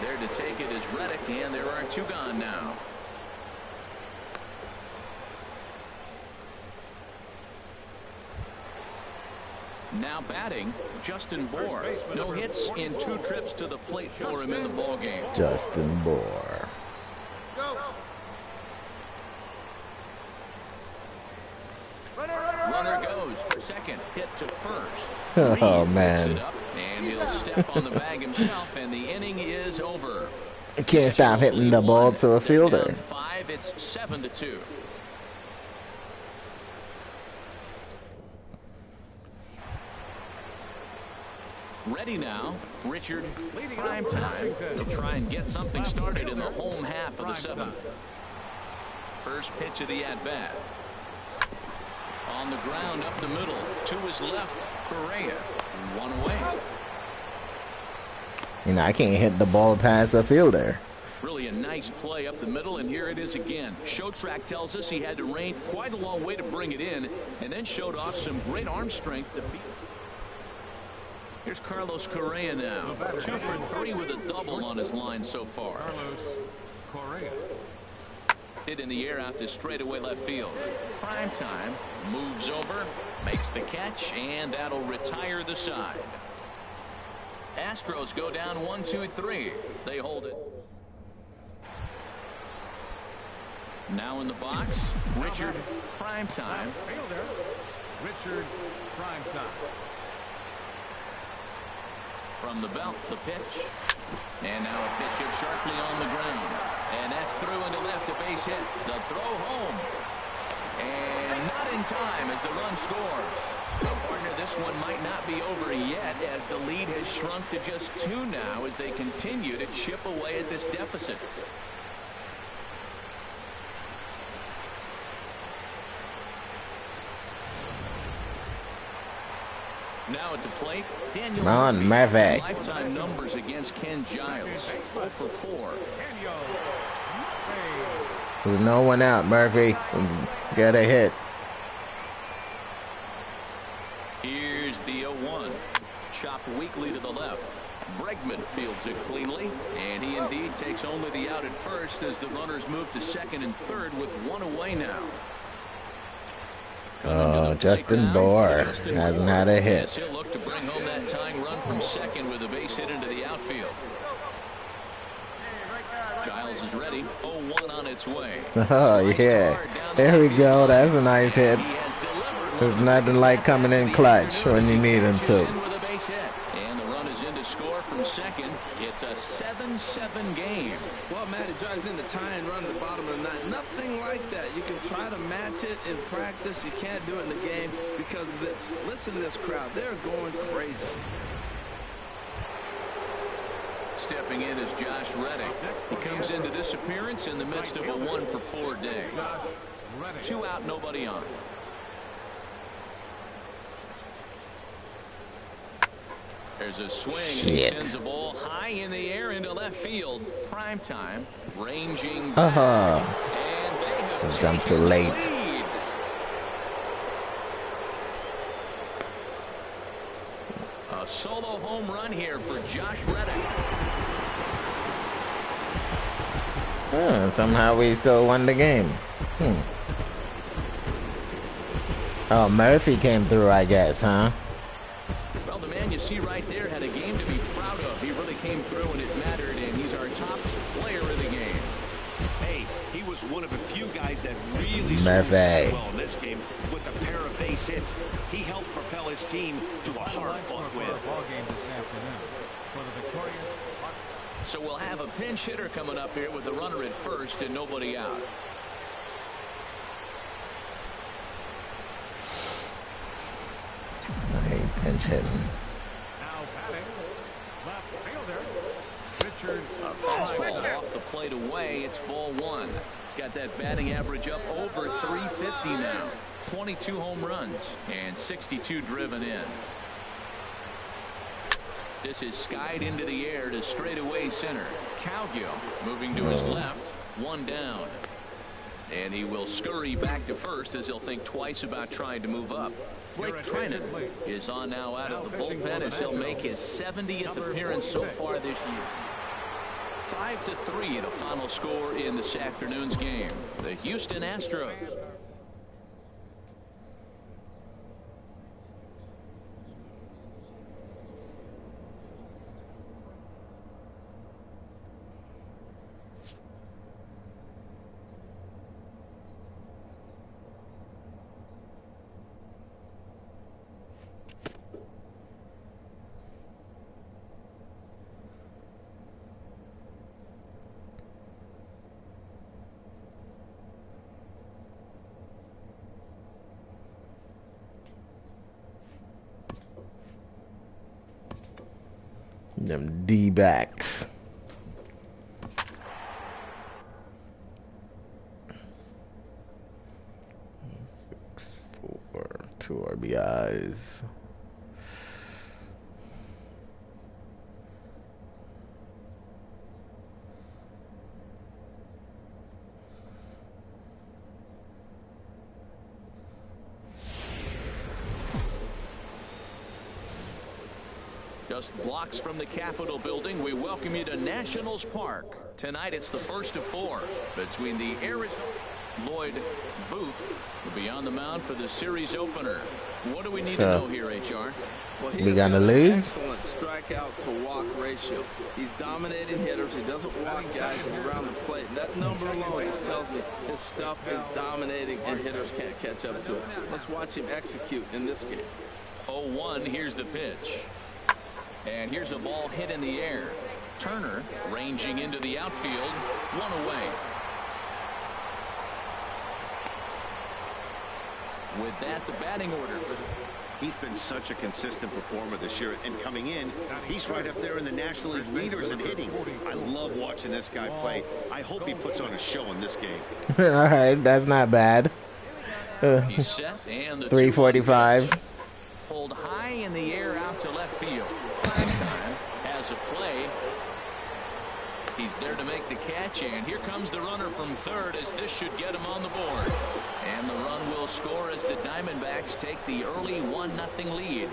There to take it is Reddick, and there are 2 gone now. Now batting, Justin Bohr. No hits in 2 trips to the plate for him in the ballgame. Justin Bohr. hit to first. Oh, Reed man. picks it up, and he'll step on the bag himself, and the inning is over. You can't stop hitting the ball to a They're down fielder. 5. It's 7-2. Ready now, Richard, prime time. They'll try and get something started in the home half of the 7th. First pitch of the at-bat. On the ground up the middle. To his left, Correa. 1 away. You know, I can't hit the ball past a fielder. Really a nice play up the middle, and here it is again. Showtrack tells us he had to rein quite a long way to bring it in, and then showed off some great arm strength to beat. Here's Carlos Correa now. 2 for 3 with a double on his line so far. Carlos Correa. Hit in the air out to straightaway left field. Prime time moves over, makes the catch, and that'll retire the side. Astros go down 1-2-3. They hold it. Now in the box, Richard, prime time. Fielder Richard Primetime. From the belt, the pitch. And now a pitch hit sharply on the ground. And that's through into left, a base hit. The throw home. And not in time as the run scores. Well, partner, this one might not be over yet as the lead has shrunk to just 2 now as they continue to chip away at this deficit. Now at the plate, Daniel On Murphy. Murphy. Lifetime numbers against Ken Giles. 4 for 4. There's no one out, Murphy. Get a hit. Here's the 0-1. Chopped weakly to the left. Bregman fields it cleanly, and he indeed takes only the out at first as the runners move to second and third with 1 away now. Oh, Justin Bohr hasn't had a hit. He'll look to bring home that tying run from second with a base hit into the outfield. Giles is ready. 0-1 on its way. Oh, yeah. There we go. That's a nice hit. There's nothing like coming in clutch when you need him to. And the run is in to score from second. It's a 7-7 game. Well, Matty Judge's in the tying run at the bottom of the 9th. Nothing like that. You can try to match it in practice. You can't do it in the game because of this. Listen to this crowd. They're going crazy. Stepping in is Josh Reddick. He comes into this appearance in the midst of a 1 for 4 day. 2 out, nobody on. There's a swing, and he sends a ball high in the air into left field. Prime time, ranging back, and they have Jumped too taken the late. lead. A solo home run here for Josh Reddick. Somehow we still won the game. Oh, Murphy came through, I guess, huh? Well, the man you see right there had a game to be proud of. He really came through and it mattered, and he's our top player of the game. Hey, he was one of a few guys that really Murphy. well in this game with a pair of base hits. He helped propel his team to a hard-fought win. So we'll have a pinch hitter coming up here with the runner at first and nobody out. I hate pinch hitting. Now batting, left fielder Richard. A fastball off the plate away. It's ball 1. He's got that batting average up over 350 now. 22 home runs and 62 driven in. This is skied into the air to straightaway center. Cowgill moving to his left. 1 down. And he will scurry back to first as he'll think twice about trying to move up. Blake Trinan is on now out of the bullpen as he'll make his 70th appearance so far this year. 5-3 the final score in this afternoon's game. The Houston Astros. Them D-backs. 6-4, 2 RBIs. Just blocks from the Capitol building, we welcome you to Nationals Park. Tonight it's the first of 4 between the Arizona. Lloyd Booth will be on the mound for the series opener. What do we need to know here, HR? Well, We gonna lose? Excellent strikeout to walk ratio. He's dominating hitters. He doesn't walk guys around the plate. That number alone just tells me his stuff is dominating and hitters can't catch up to it. Let's watch him execute in this game. 0-1, here's the pitch. And here's a ball hit in the air. Turner ranging into the outfield. 1 away. With that, the batting order. He's been such a consistent performer this year, and coming in, he's right up there in the National League leaders in hitting. I love watching this guy play. I hope he puts on a show in this game. All right, that's not bad. He's set, and the 345. Pulled high in the air out to left field. Prime time has a play. He's there to make the catch, and here comes the runner from third, as this should get him on the board. And the run will score as the Diamondbacks take the early 1-0 lead.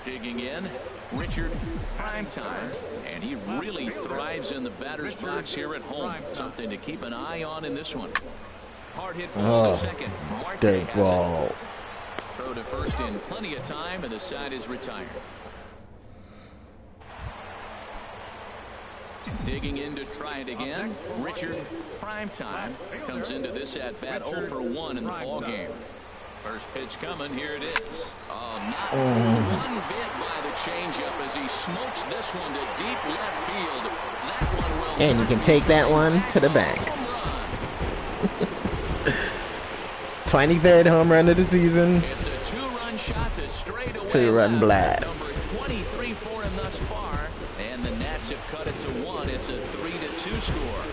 Digging in, Richard Primetime, and he really thrives in the batter's box here at home. Something to keep an eye on in this one. Hard hit ball to second. Marte Dead has ball. it. Throw to first in plenty of time, and the side is retired. Digging in to try it again. Richard Primetime comes into this at bat 0 for 1 in the ball game. First pitch coming. Here it is. Oh, not one bit by the changeup as he smokes this one to deep left field. That one will. And you can take that one to the bank. 23rd home run of the season. It's a 2-run shot to straightaway. 2-run blast. Number 23 for him thus far, and the Nats have cut it to 1. It's a 3-2 score.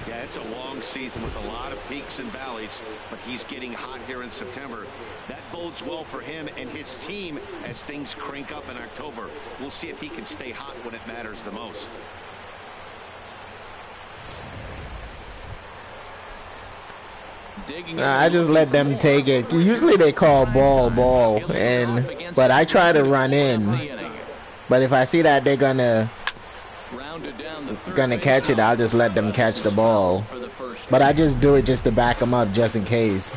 Yeah, it's a long season with a lot of peaks and valleys, but he's getting hot here in September. That bodes well for him and his team as things crank up in October. We'll see if he can stay hot when it matters the most. I just let them take it. Usually they call ball, but I try to run in. But if I see that they're gonna catch it, I'll just let them catch the ball. But I just do it just to back them up, just in case.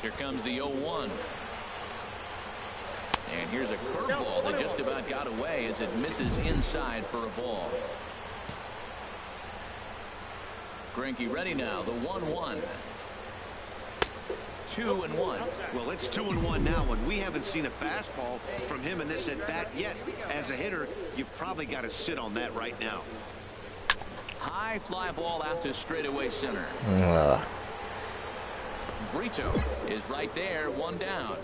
Here comes the 0-1. And here's a curveball that just about got away as it misses inside for a ball. Greinke ready now. The 1-1. 2-1. Well, it's 2-1 now, and we haven't seen a fastball from him in this at bat yet. As a hitter, you've probably got to sit on that right now. High fly ball out to straightaway center. Brito is right there, 1 down.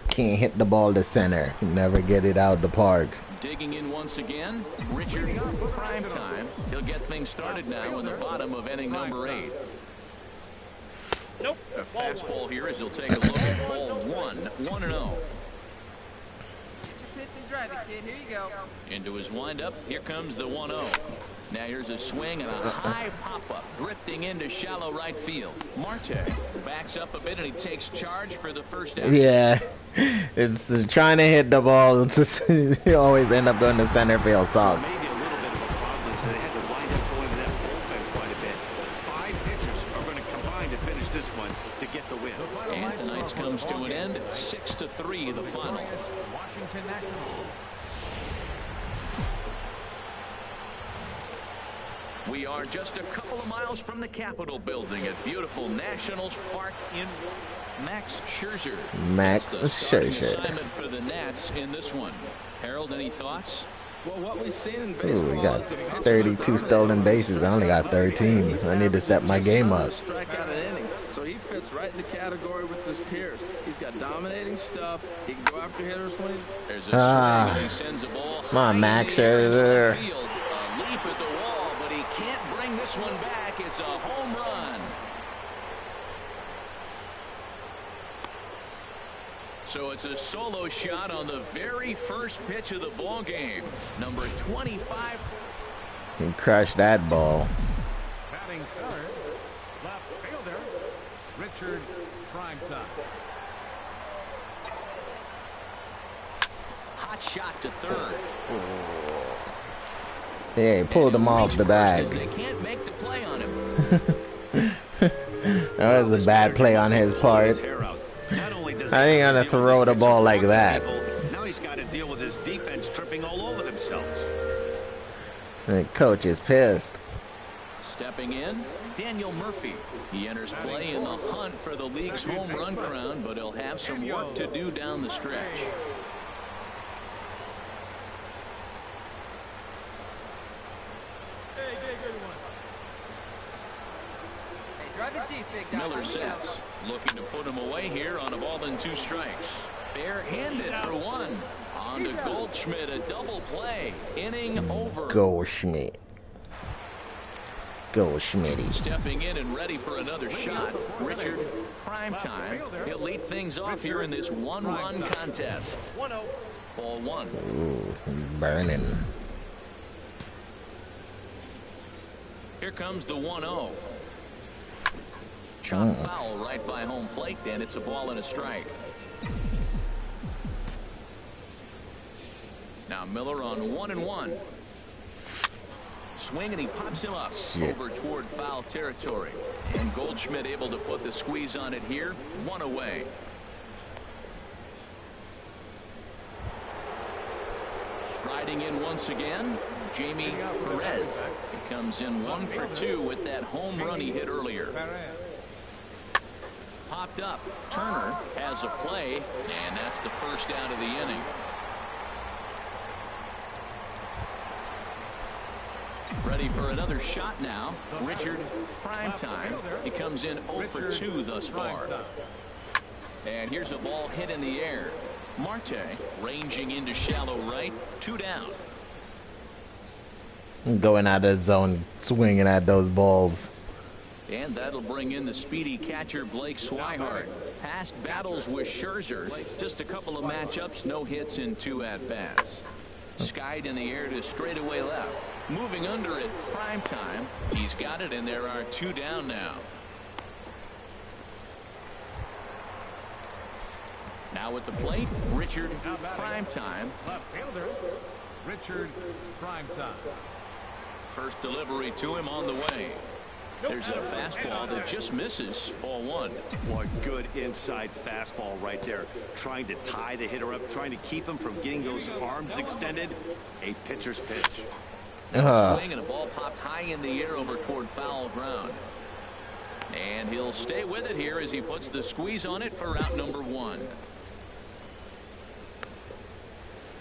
Can't hit the ball to center. Never get it out the park. Digging in once again, Richard Primetime. He'll get things started now in the bottom of inning number 8. Nope. A fastball here as he'll take a look at ball 1, 1-0. Pitch and drive it, kid. Here you go. Into his windup, here comes the 1-0. Now here's a swing and a high pop-up, drifting into shallow right field. Marte backs up a bit and he takes charge for the first out. Yeah, it's trying to hit the ball. You always end up going to center field. Sucks. Maybe a little bit of a problem is they had to wind up going to that bullpen quite a bit. 5 pitchers are going to combine to finish this one to get the win. And tonight's comes to an end, 6-3 the final. Washington Nationals. We are just a couple of miles from the Capitol building at beautiful Nationals Park in Max Scherzer. Max That's the starting Scherzer. assignment for the Nats in this one. Harold, any thoughts? Well, what we've seen in Ooh, baseball we got is the pitchers 32 are stolen bases. I only got 13. I need to step my game up. Strikeout an inning, so he fits right in the category with his peers. He's got dominating stuff. He can go after hitters when There's a swing and he sends a ball Come on, high Max in the air into Scherzer. left field. A leap at the wall, but he can't bring this one back. It's a home run. So it's a solo shot on the very first pitch of the ball game. Number 25. He crushed that ball. Batting third, left fielder, Richard Primetime. Hot shot to third. Yeah, he pulled him off the bag. They can't make the play on him. That was a bad play on his part. I ain't gonna throw the ball like that. Now he's got to deal with his defense tripping all over themselves. The coach is pissed. Stepping in, Daniel Murphy. He enters play in the hunt for the league's home run crown, but he'll have some work to do down the stretch. Miller sets, looking to put him away here on a ball and 2 strikes. Bare-handed for one. On to Goldschmidt, a double play. Inning over. Goldschmidt. Goldschmidt. Stepping in and ready for another shot, Richard Primetime. He'll lead things off here in this 1-run contest. Ball 1. Ooh, he's burning. Here comes the 1-0. Chop foul right by home plate, and it's a ball and a strike. Now Miller on 1-1. Swing, and he pops him up over toward foul territory. And Goldschmidt able to put the squeeze on it here. 1 away. Striding in once again, Jamie Perez. He comes in 1 for 2 with that home run he hit earlier. Popped up. Turner has a play, and that's the first out of the inning. Ready for another shot now. Richard Primetime. He comes in 0 for 2 thus far. And here's a ball hit in the air. Marte ranging into shallow right. 2 down. Going out of the zone, swinging at those balls. And that'll bring in the speedy catcher Blake Swihart. Past battles with Scherzer. Just a couple of matchups, no hits in 2 at-bats. Skied in the air to straightaway left. Moving under it, Primetime. He's got it, and there are 2 down now. Now at the plate, Richard Primetime. Left fielder, Richard Primetime. First delivery to him on the way. There's a fastball that just misses. Ball 1. What good inside fastball right there. Trying to tie the hitter up, trying to keep him from getting those arms extended. A pitcher's pitch. Swing, and a ball popped high in the air over toward foul ground. And he'll stay with it here as he puts the squeeze on it for out number 1.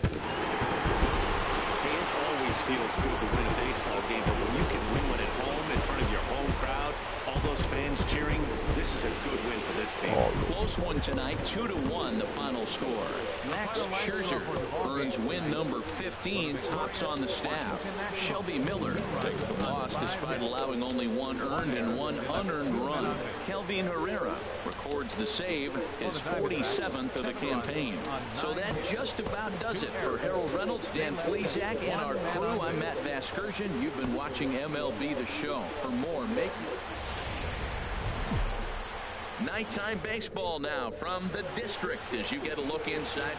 Hey, it always feels good to win a baseball game, but when you can win one at home in front of your home crowd, all those fans cheering, this is a good win for this team. Close one tonight, 2-1 the final score. Max Scherzer earns win number 15, tops on the staff. Shelby Miller takes the loss despite allowing only 1 earned and 1 unearned run. Kelvin Herrera records the save, his 47th of the campaign. So that just about does it for Harold Reynolds, Dan Plesac, and our crew. I'm Matt Vasgersian. You've been watching MLB The Show. For more, make nighttime baseball now from the district as you get a look inside.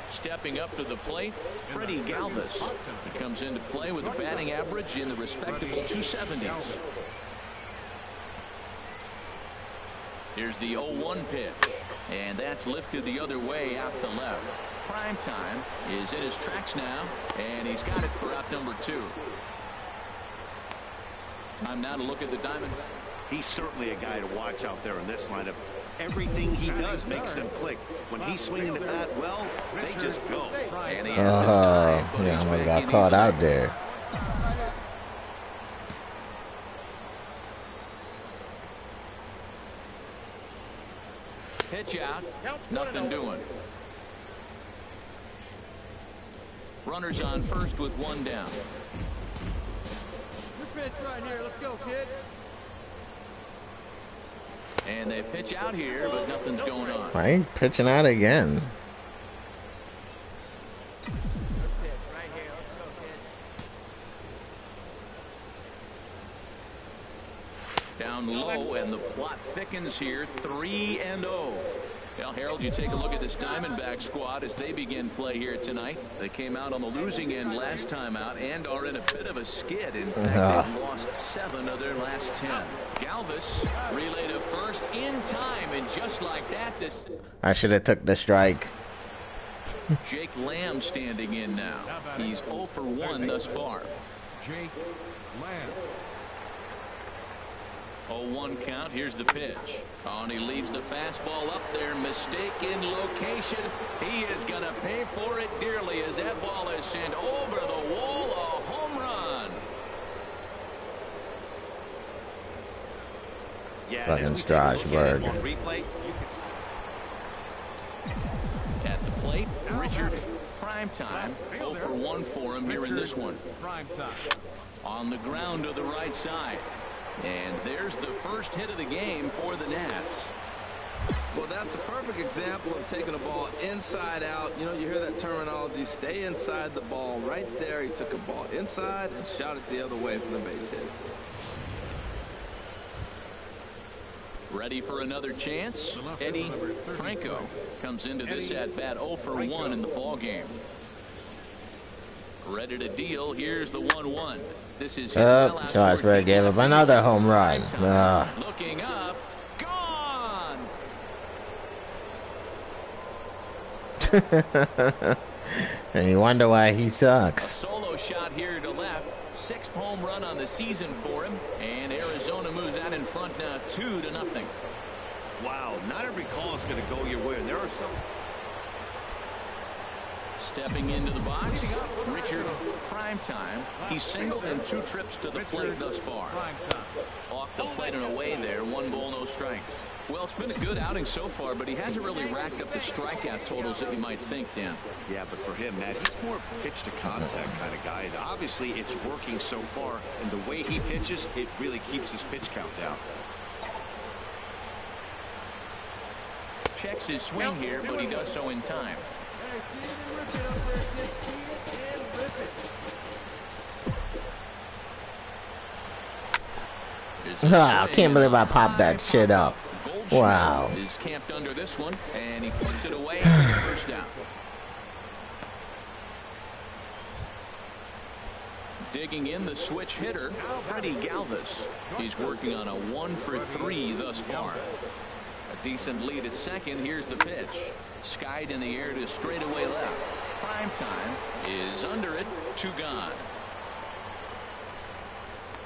Stepping up to the plate, Freddie Galvis. He comes into play with a batting average in the respectable 270s. Here's the 0-1 pitch, and that's lifted the other way out to left. Primetime is in his tracks now, and he's got it for out number 2. Time now to look at the diamond. He's certainly a guy to watch out there in this lineup. Everything he does makes them click. When he's swinging the bat well, they just go. And he has to dive, but yeah, he's almost back got in caught easily. out there. Pitch out, nothing doing. Runners on first with one down. Your pitch right here. Let's go, kid. And they pitch out here, but nothing's going on. Why are you pitching out again? Pitch right here. Let's go, kid. Down low, and the plot thickens here, 3-0. Well, Harold, you take a look at this Diamondback squad as they begin play here tonight. They came out on the losing end last time out and are in a bit of a skid. In fact, they've lost 7 of their last 10. Galvis relay to first in time, and just like that, this I should have took the strike. Jake Lamb standing in now. He's 0 for 1 thus far. Jake Lamb. 0-1 count. Here's the pitch. Oh, and he leaves the fastball up there. Mistaken location. He is going to pay for it dearly as that ball is sent over the wall. A home run. Yeah, Fucking as we take a look at Strasburg. him on replay, you can At the plate, Richard Primetime. 0 for 1 for him here in this one. Prime time. On the ground to the right side. And there's the first hit of the game for the Nats. Well, that's a perfect example of taking a ball inside out. You know, you hear that terminology, stay inside the ball. Right there, he took a ball inside and shot it the other way for the base hit. Ready for another chance? Eddie Franco comes into this at-bat 0 for 1 in the ballgame. Ready to deal. Here's the 1-1. This is hit well out Strasburg toward gave up another home run. Looking up. Gone. And you wonder why he A sucks. solo shot here to left. 6th home run on the season for him. And Arizona moves out in front now 2-0. wow, not every call is going to go your way. And there are some. Stepping into the box, Richard Primetime. He's singled in 2 trips to the plate thus far. Prime time. Off the plate and away there. 1 ball, no strikes. Well, it's been a good outing so far, but he hasn't really racked up the strikeout totals that you might think, Dan. Yeah, but for him, Matt, he's more pitch to contact kind of guy. And obviously, it's working so far. And the way he pitches, it really keeps his pitch count down. Checks his swing here, but he does so in time. Hey, see it and rip it up there, kid. See it and rip it. There's a I swing can't believe I and a popped that high shit up. Goldschmidt Wow. is camped under this one, and he puts it away for the first down. Digging in the switch hitter, Freddie Galvis. He's working on a 1 for 3 thus far. A decent lead at second. Here's the pitch. Skied in the air to straightaway left. Primetime is under it. 2 gone.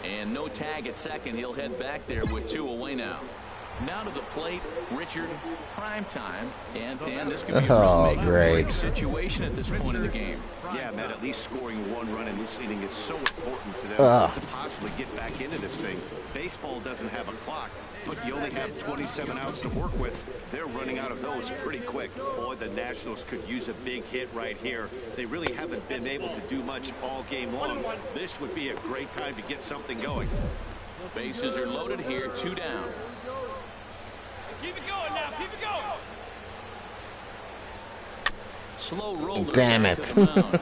And no tag at second. He'll head back there with 2 away now. Now to the plate, Richard Primetime. And Dan, this could be a real make or break great. situation at this point in the game. Yeah, Matt, at least scoring 1 run in this inning is so important to them to possibly get back into this thing. Baseball doesn't have a clock, but you only have 27 outs to work with. They're running out of those pretty quick. Boy, the Nationals could use a big hit right here. They really haven't been able to do much all game long. This would be a great time to get something going. Bases are loaded here. 2 down. Keep it going now. Keep it going. Slow roller. Damn back it. to the mound.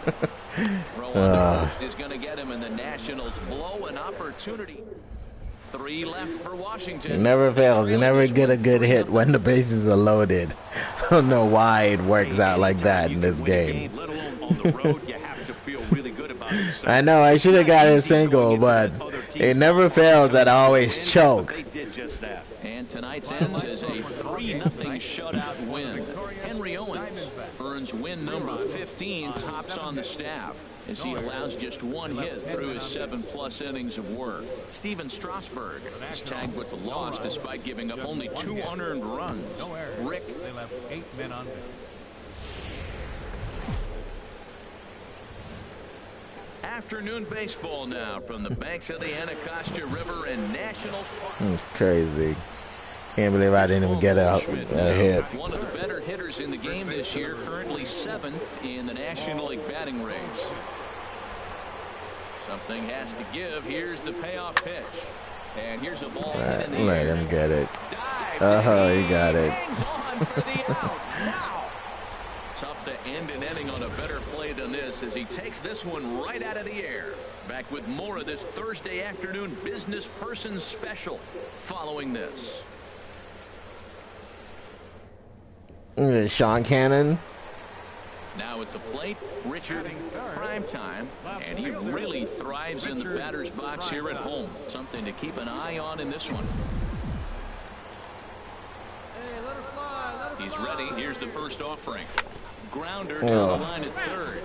Throw on first is going to get him, and the Nationals blow an opportunity. 3 left for Washington. It never fails. You never get a good hit when the bases are loaded. I don't know why it works out like that in this game. Let alone on the road, you have to feel really good about yourself. I know I should have got a single, but it never fails that I always choke. They did just that. And tonight's ends is a 3-0 shutout win. Henry Owens earns win number 15, tops on the staff. as he allows just one hit through his 7+ innings of work. Steven Strasburg is tagged with the loss despite giving up only 2 unearned runs. Rick. They left 8 men on base. Afternoon baseball now from the banks of the Anacostia River and Nationals Park. It's crazy. Can't believe I didn't even get a hit. One of the better hitters in the game this year, currently 7th in the National League batting race. Something has to give. Here's the payoff pitch. And here's a ball hit in the Let air. him get it. Dives, He got it. hangs on for the out. Wow. Tough to end an inning on a better play than this as he takes this one right out of the air. Back with more of this Thursday afternoon business person special following this. Sean Cannon. Now at the plate, Richard Primetime, and he really thrives in the batter's box here at home. Something to keep an eye on in this one. Hey, let her fly, let her He's fly. ready. Here's the first offering. Grounder down the line at third.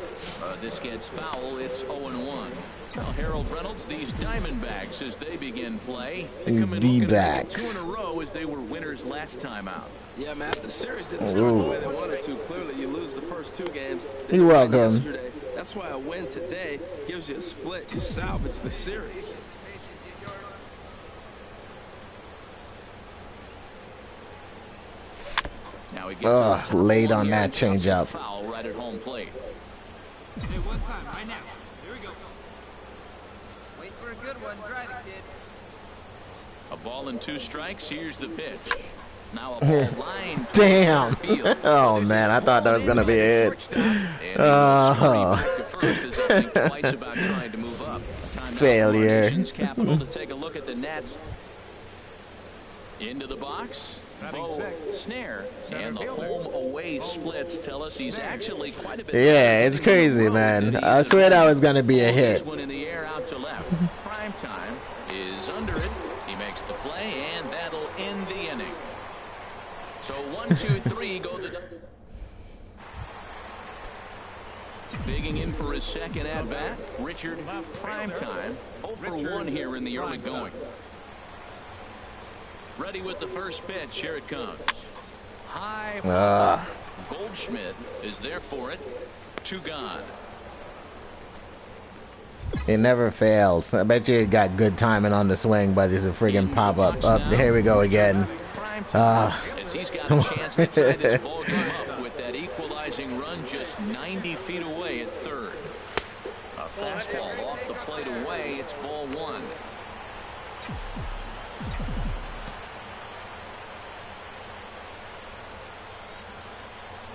This gets foul. It's 0-1. Now Harold Reynolds, these Diamondbacks, as they begin play, they come in looking to make it 2 in a row as they were winners last time out. Yeah, Matt, the series didn't start the way they wanted to. Clearly, you lose the first 2 games. You're welcome. Yesterday. That's why a win today gives you a split. You salvage the series. Now he gets on top late one on here that and drops a changeup. Foul right at home plate. Hey, one time, right now. Here we go. Wait for a good one. Drive it, kid. A ball and 2 strikes. Here's the pitch. Now a ball line. Damn. towards center field. Oh, This man, is I thought that was hauled gonna in be by the it. shortstop. And he will scurry back to first as he'll think twice about trying to move up. Time now for Failure. our nation's capital to take a look at the Nats. Into the box. Bo Snare, and the home-away splits tell us he's actually quite a bit. Yeah, it's crazy, man. I swear that was gonna be a hit. One in the air out to left. Prime time is under it. He makes the play, and that'll end the inning. So 1, 2, 3 go the. Digging in for his second at bat, Richard Primetime. 0 for 1 here in the early going. Ready with the first pitch. Here it comes. High fly. Goldschmidt is there for it. 2 gone. It never fails. I bet you it got good timing on the swing, but it's a friggin' pop up. Up, here we go again. As he's got a chance to tie this ball game up with that equalizing run just 90 feet away at third. A fastball off the plate away. It's ball 1.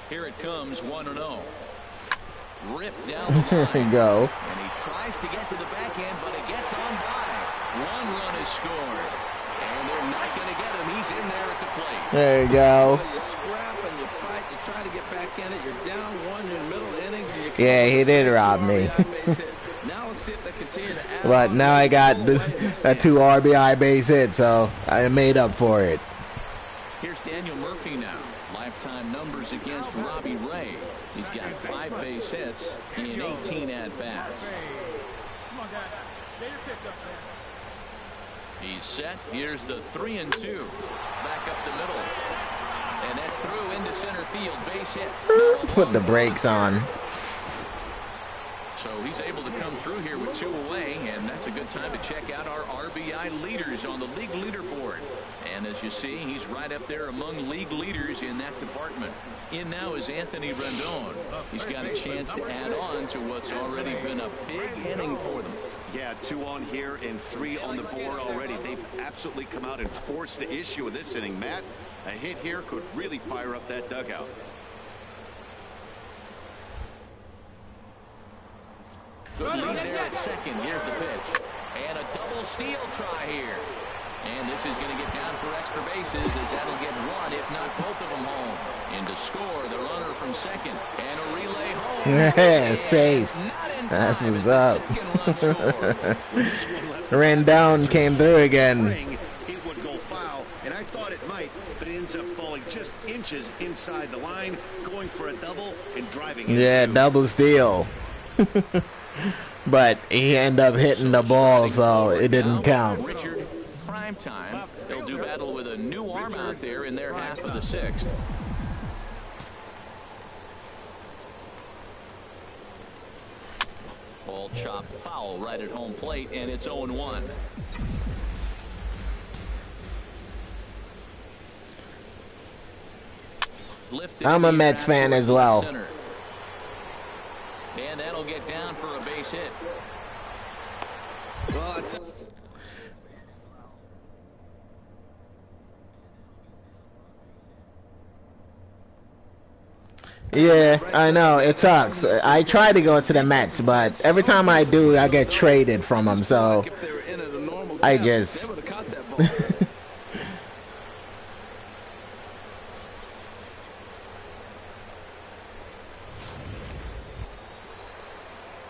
Here it comes, 1-0. Ripped down the line. There you go. And he tries to get to the backhand, but it gets on by. 1 run is scored. And they're not going to get him. He's in there at the plate. There you go. You scrap and you fight. You try to get back in it. You're down 1 in middle innings. And you Yeah, he did rob me. Now let's see if they continue to add But on. now I got a 2 RBI base hit, so I made up for it. Here's Daniel Murphy now. Lifetime numbers against Robbie Ray. He's got 5 base hits in 18 at-bats. Come on, guys. Get your pitch up, man. He's set. Here's the 3-2. Back up the middle. And that's through into center field. Base hit. Put the brakes on. So he's able to come through here with 2 away, and that's a good time to check out our RBI leaders on the league leaderboard. And as you see, he's right up there among league leaders in that department. In now is Anthony Rendon. He's got a chance to add on to what's already been a big inning for them. Yeah, 2 on here and 3 on the board already. They've absolutely come out and forced the issue in this inning. Matt, a hit here could really fire up that dugout. Good lead there at second. Here's the pitch. And a double steal try here. And this is going to get down for extra bases as that'll get 1, if not both of them home. And to score, the runner from second. And a relay home. Yeah, safe. That's what's up. Rendon came through again. It would go foul, and I thought it might, but it ends up falling just inches inside the line, going for a double and driving it. Yeah, double steal. but he ended up hitting the ball, so it didn't count. Richard Primetime. They'll do battle with a new arm out there in their half of the sixth. Ball chopped foul right at home plate, and it's 0-1. I'm a Mets fan as well. Center. And that'll get down for a base hit. Well, Yeah, I know. It sucks. I try to go to the Mets, but every time I do, I get traded from them, so if they were in at a normal I gap, just... they would have caught that ball.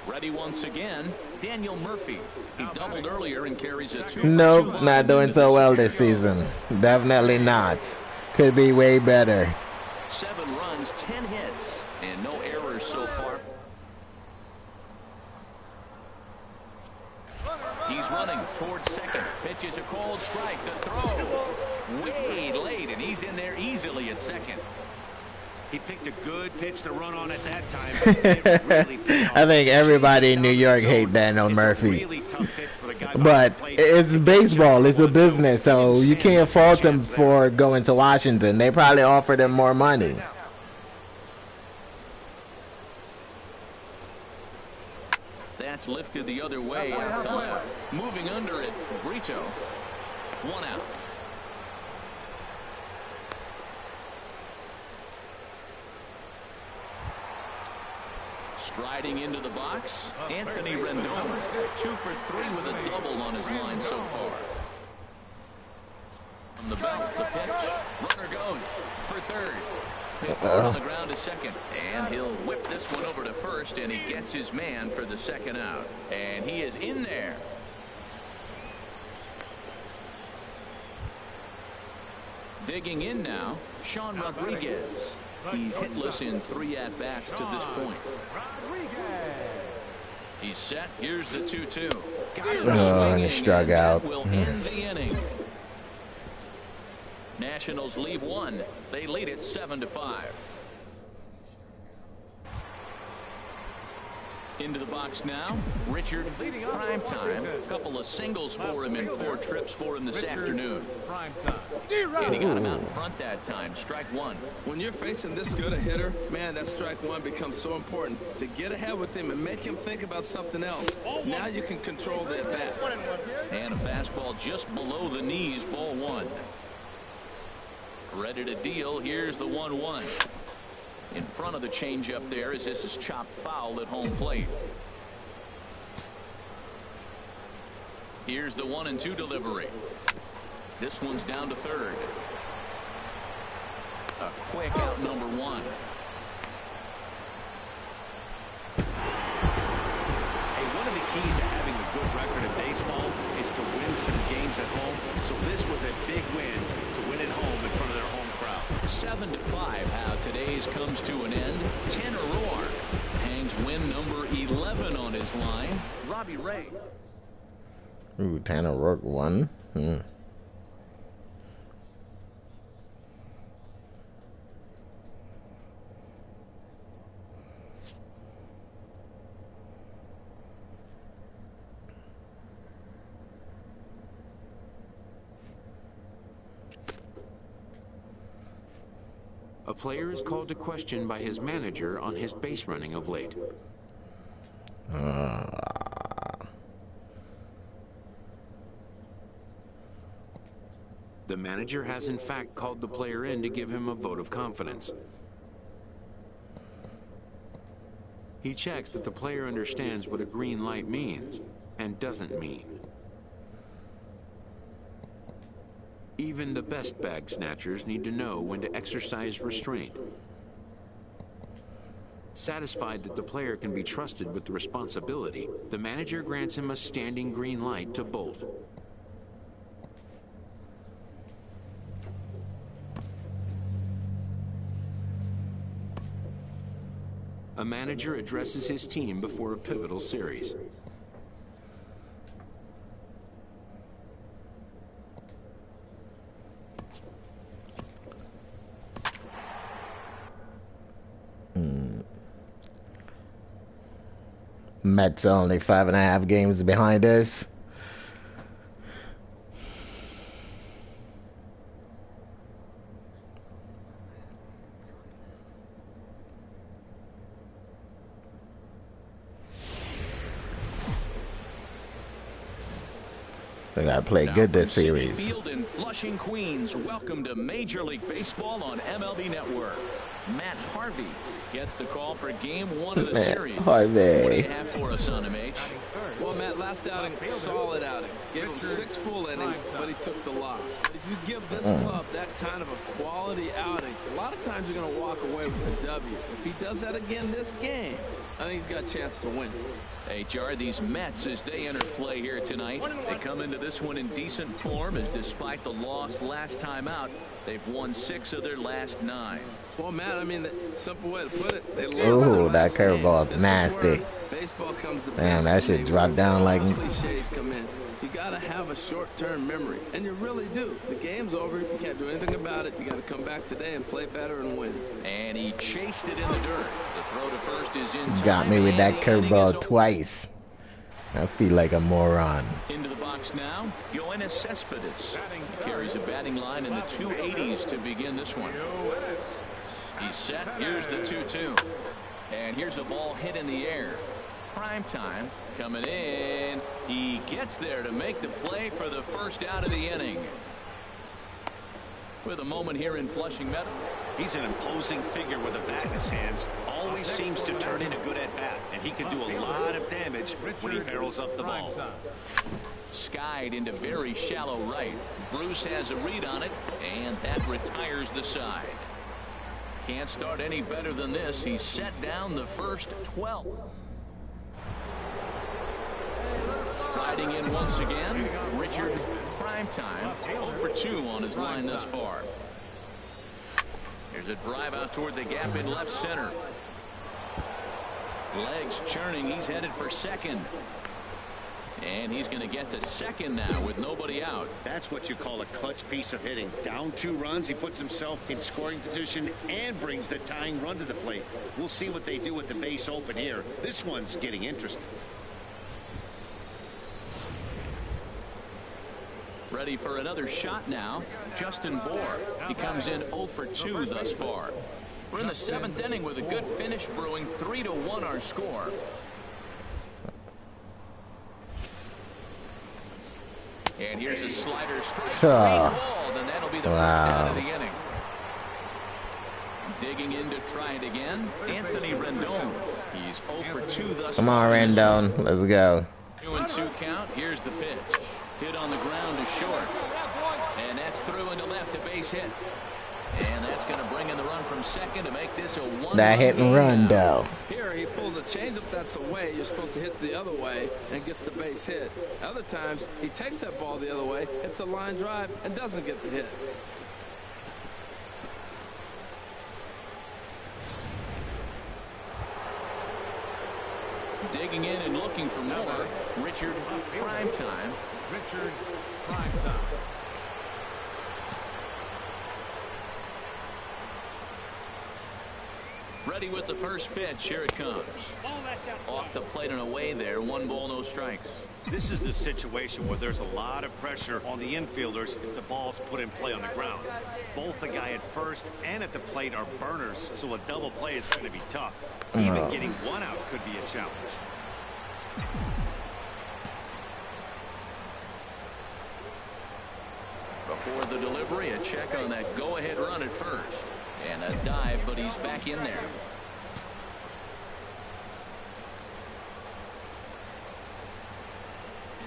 Ready once again, Daniel Murphy. He doubled earlier and carries a 2-for-2 Nope, line not doing into so this well one. this season. Definitely not. Could be way better. 7 runs, 10 hits, and no errors so far. He's running towards second. Pitch is a cold strike. The throw way late, and he's in there easily at second. He picked a good pitch to run on at that time. It really paid off. I think everybody in New York hate Daniel It's a Murphy. really tough pitch for the guy But behind the plate. it's baseball. It's a business, so you can't fault them for going to Washington. They probably offered him more money. That's lifted the other way out time. Moving under it, Brito. 1 out. Striding into the box, Anthony Rendon. 2 for 3 with a double on his line so far. From the belt, the pitch. Runner goes for third. On the ground to second, and he'll whip this one over to first, and he gets his man for the second out, and he is in there. Digging in now, Sean Rodriguez. He's hitless in 3 at-bats to this point. He's set. Here's the 2-2. And he struck out. Will end the inning. Nationals leave 1. They lead it 7-5. Into the box now, Richard Primetime. A couple of singles for him in 4 trips for him this afternoon. And he got him out in front that time. Strike 1. When you're facing this good a hitter, man, that strike 1 becomes so important to get ahead with him and make him think about something else. Now you can control the at bat. And a fastball just below the knees, ball 1. Ready to deal. Here's the 1-1. In front of the changeup there as this is chopped foul at home plate. Here's the 1-2 delivery. This one's down to third. A quick out number 1. Hey, one of the keys to having a good record in baseball is to win some games at home. So this was a big win to win at home in front of their home crowd. 7-5 how today's comes to an end. Tanner Roark hangs win number 11 on his line. Robbie Ray. Ooh, Tanner Roark won. A player is called to question by his manager on his base running of late. The manager has in fact called the player in to give him a vote of confidence. He checks that the player understands what a green light means and doesn't mean. Even the best bag snatchers need to know when to exercise restraint. Satisfied that the player can be trusted with the responsibility, the manager grants him a standing green light to bolt. A manager addresses his team before a pivotal series. Mets are only 5.5 games behind us. They gotta play good this series. Field in Flushing, Queens. Welcome to Major League Baseball on MLB Network. Matt Harvey gets the call for Game 1 of the series. Harvey. What do you have for us on him, H? Well, Matt, last outing, solid outing. Gave him 6 full innings, but he took the loss. If you give this club that kind of a quality outing, a lot of times you're going to walk away with a W. If he does that again this game, I think he's got a chance to win. HR, these Mets, as they enter play here tonight, they come into this one in decent form, as despite the loss last time out, they've won 6 of their last 9. Well, Matt, I mean, the simple way to put it, they lost Ooh, their that last curveball's game. nasty. Baseball comes to Damn, best that to shit me dropped when down a like- lot of cliches come in. You got to have a short-term memory, and you really do. The game's over. You can't do anything about it. You got to come back today and play better and win. And he chased it in the dirt. The throw to first is in time. Got me with and that the inning is curveball over. twice. I feel like a moron. Into the box now, Yoenis Cespedes. He carries a batting line in the 280s to begin this one. He's set. Here's the 2-2. And here's a ball hit in the air. Prime time coming in. He gets there to make the play for the first out of the inning. With a moment here in Flushing Meadow. He's an imposing figure with a bat in his hands. Always seems to turn in a good at-bat, and he can do a lot of damage when he barrels up the ball. Skied into very shallow right. Bruce has a read on it, and that retires the side. Can't start any better than this. He's set down the first 12. Riding in once again, Richard Primetime, 0 for 2 on his line thus far. There's a drive out toward the gap in left center. Legs churning. He's headed for second. And he's going to get to second now with nobody out. That's what you call a clutch piece of hitting. Down 2 runs, he puts himself in scoring position and brings the tying run to the plate. We'll see what they do with the base open here. This one's getting interesting. Ready for another shot now. Justin Bohr. He comes in 0 for 2 thus far. We're in the 7th inning with a good finish brewing. 3-1 our score. And here's a slider strike balled, and that'll be the first out of the inning. Digging in to try it again, Anthony Rendon. He's 0 for 2 thus far. Come on, Rendon. Let's go. 2-2 count. Here's the pitch. Hit on the ground is short. And that's through into left, a base hit. And that's going to bring in the run from second to make this a 1-run. That hit and run, though. Here he pulls a changeup that's away. You're supposed to hit the other way and gets the base hit. Other times he takes that ball the other way, hits a line drive, and doesn't get the hit. Digging in and looking for more. Richard Primetime. Richard Primetime. Ready with the first pitch. Here it comes. Off the plate and away there. 1 ball, no strikes. This is the situation where there's a lot of pressure on the infielders if the ball's put in play on the ground. Both the guy at first and at the plate are burners, so a double play is going to be tough. Even getting 1 out could be a challenge. Before the delivery, a check on that go-ahead run at first. And a dive, but he's back in there.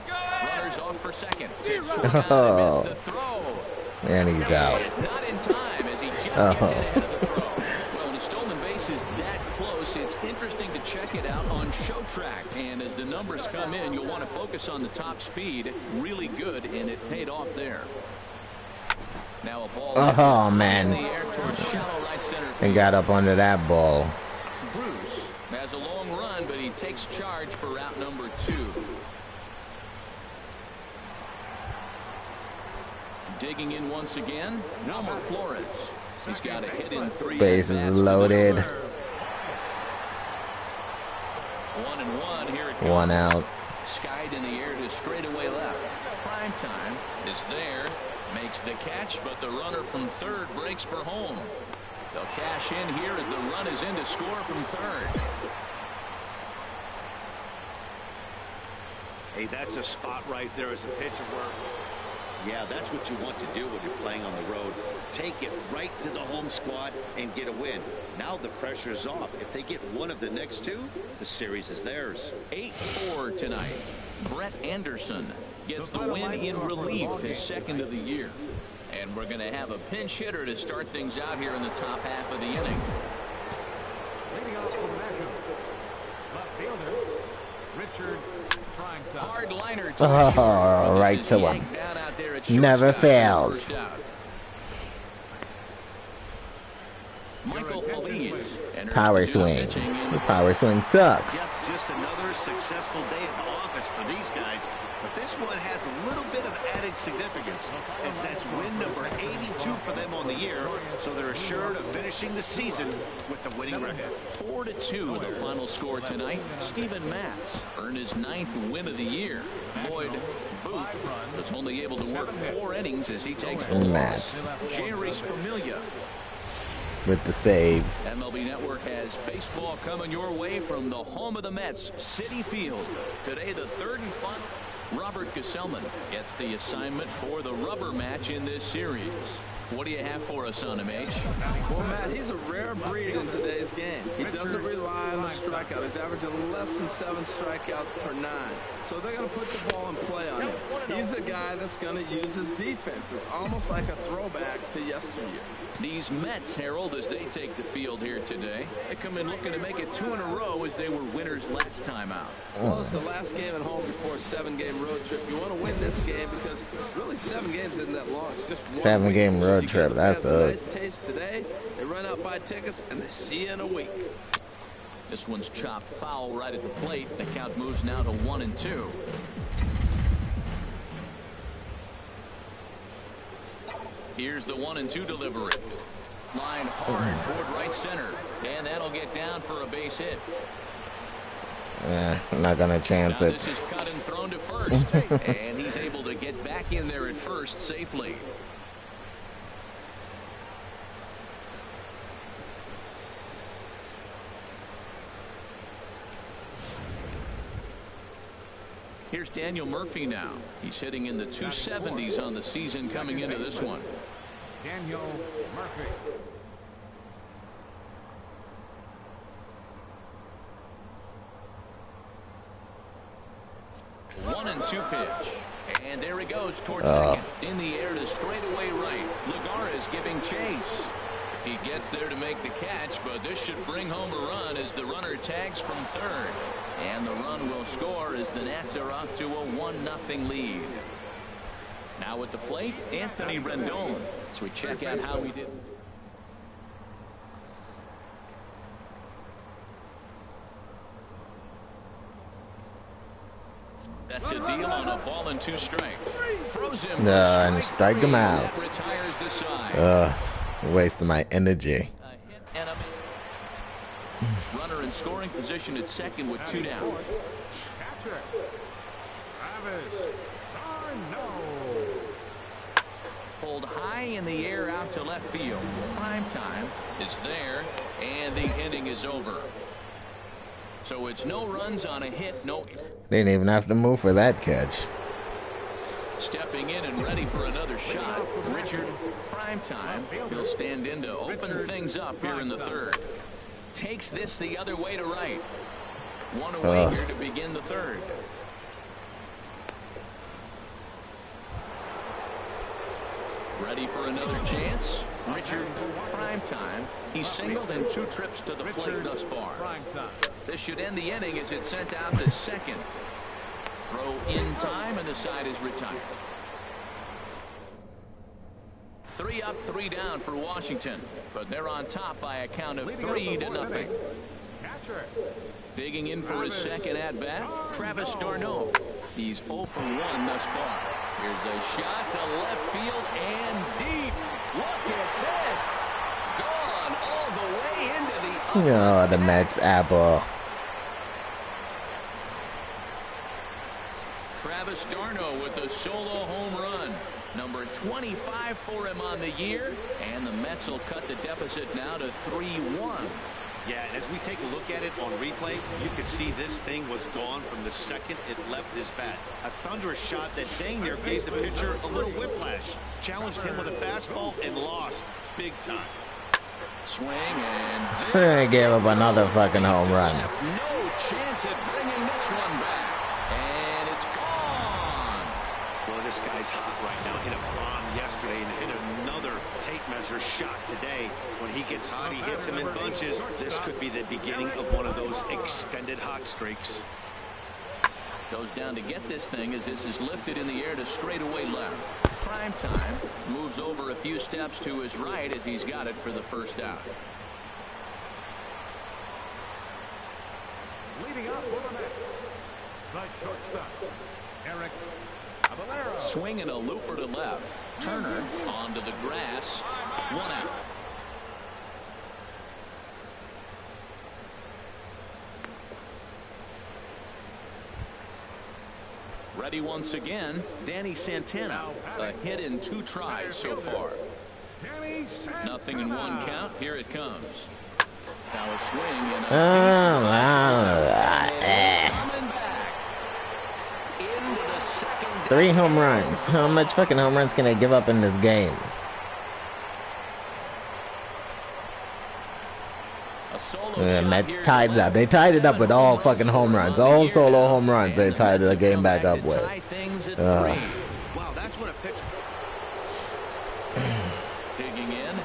Runners off for second. Missed the throw. And he's out. Not in time as he just gets in ahead of the throw. Well, when a stolen base is that close, it's interesting to check it out on Show Track. And as the numbers come in, you'll want to focus on the top speed. Really good, and it paid off there. Now a ball Oh, in man. the air towards shallow right center field. And got up under that ball. Bruce Has a long run, but he takes charge for route number 2. Digging in once again, Wilmer Flores. He's got a hit in 3. Bases loaded. 1-1. Here it goes. 1 out. Skied in the air to straightaway left. Prime time is there. Makes the catch, but the runner from third breaks for home. They'll cash in here as the run is in to score from third. Hey, that's a spot right there as the pitcher work. Yeah, that's what you want to do when you're playing on the road. Take it right to the home squad and get a win. Now the pressure is off. If they get one of the next 2, the series is theirs. 8-4 tonight. Brett Anderson gets the win in relief, his 2nd of the year. And we're going to have a pinch hitter to start things out here in the top half of the inning. Leading off for National, left fielder, Richard Primetime. Hard liner to Right to him. Never fails. Michael Feliz. Power swing. The power swing sucks. Yep, just another successful day at the office for these guys. But this one has a little bit of added significance, as that's win number 82 for them on the year, so they're assured of finishing the season with a winning record. 4-2 the final score tonight. Steven Matz earned his 9th win of the year. Lloyd Booth was only able to work 4 innings as he takes the loss. Jerry Spermilia with the save. MLB Network has baseball coming your way from the home of the Mets, Citi Field. Today, the 3rd and final. Robert Gesellman gets the assignment for the rubber match in this series. What do you have for us on him, H? Well, Matt, he's a rare breed in today's game. He doesn't rely on the strikeout. He's averaging less than 7 strikeouts per 9. So they're going to put the ball in play on him. He's a guy that's going to use his defense. It's almost like a throwback to yesteryear. These Mets, Harold, as they take the field here today, they come in looking to make it 2 in a row as they were winners last time out. Well, it's the last game at home before a 7-game road trip. You want to win this game because really 7 games isn't that long. It's just 7-game road trip. That's a nice taste today. They run out, buy tickets, and they see you in a week. This one's chopped foul right at the plate. The count moves now to 1-2. Here's the 1-2 delivery. Line hard toward right center, and that'll get down for a base hit. Yeah, I'm not gonna chance it. This is cut and thrown to first, and he's able to get back in there at first safely. Here's Daniel Murphy now. He's hitting in the 270s on the season coming into this one. Daniel Murphy. 1-2 pitch. And there he goes towards second. In the air to straightaway right. Lagar is giving chase. He gets there to make the catch, but this should bring home a run as the runner tags from third. And the run will score as the Nats are off to a 1-0 lead. Now at the plate, Anthony Rendon. So we check out how he did. That's a deal on a ball and 2 strikes. Throws him and strike him out. That retires the side. Wasting my energy. Runner in scoring position at second with 2 down. Catcher, Travis Darno. Pulled high in the air out to left field. Prime time is there, and the inning is over. So it's no runs on a hit, no. Didn't even have to move for that catch. Stepping in and ready for another shot, Richard Primetime. He'll stand in to open things up here in the third. Takes this the other way to right. One away here to begin the third. Ready for another chance. Richard Primetime. He's singled in 2 trips to the plate thus far. This should end the inning as it's sent out to second. Throw in time, and the side is retired. 3 up, 3 down for Washington, but they're on top by a count of 3-0. Digging in for his second at-bat, Travis d'Arnaud. He's 0 for 1 thus far. Here's a shot to left field and deep. Look at this. Gone all the way into the Oh, the Mets apple. Travis d'Arnaud with the solo home run. Number 25 for him on the year. And the Mets will cut the deficit now to 3-1. Yeah, and as we take a look at it on replay, you can see this thing was gone from the second it left his bat. A thunderous shot that dang near gave the pitcher a little whiplash. Challenged him with a fastball and lost big time. Swing and They gave up another fucking home run. no chance at bringing this one back. And it's gone. Well, this guy's hot right now. Hit a bomb yesterday and hit another tape measure shot today. When he gets hot, he hits him in bunches. This could be the beginning of one of those extended hot streaks. Goes down to get this thing as this is lifted in the air to straightaway left. Prime time moves over a few steps to his right as he's got it for the first out. Leading off for the Mets, the shortstop, Eric Caballero. Swing and a looper to left. Turner onto the grass. 1 out. Ready once again, Danny Santana. A hit in 2 tries so far. Danny Santana. Nothing in 1 count. Here it comes. Now a swing and a coming back into the second. 3 home runs. How much fucking home runs can they give up in this game? A solo The shot Mets here tied it up. They tied it up with all fucking home runs. All solo home runs they tied the game back up with. Wow, that's what a pitcher. Digging in,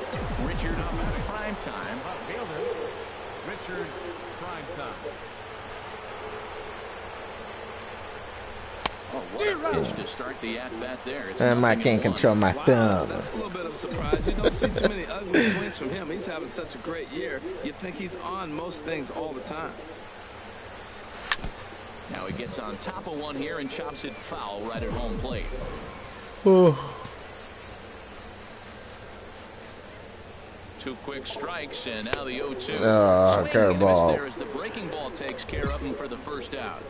Richard prime time. Fielder, Richard Primetime. Oh, what a pitch to start the at-bat there. It's I nothing can't in 1. control my Wow, thumb. that's a little bit of a surprise. You don't see too many ugly swings from him. He's having such a great year. You'd think he's on most things all the time. Now he gets on top of one here and chops it foul right at home plate. Oh. 2 quick strikes and now the 0-2. Oh, Swing and a miss curveball. there as the breaking ball takes care of him for the first out.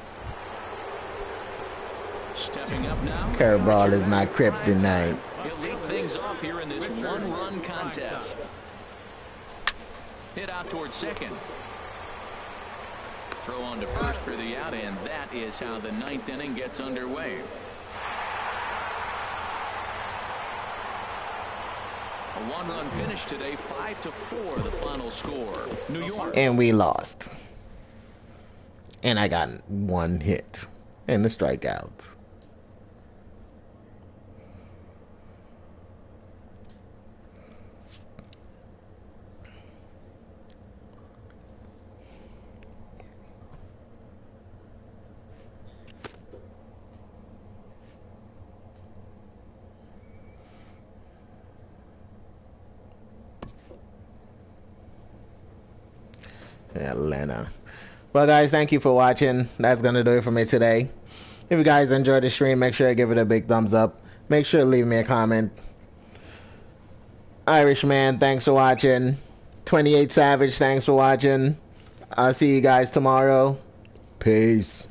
Stepping up now. Curveball is my kryptonite. He'll lead things off here in this 1-run contest. Hit out towards second. Throw on to first for the out, and that is how the 9th inning gets underway. A 1-run finish today, 5-4 the final score. New York. And we lost. And I got 1 hit and a strikeout. Atlanta. Well, guys, thank you for watching. That's going to do it for me today. If you guys enjoyed the stream, make sure to give it a big thumbs up. Make sure to leave me a comment. Irishman, thanks for watching. 28 Savage, thanks for watching. I'll see you guys tomorrow. Peace.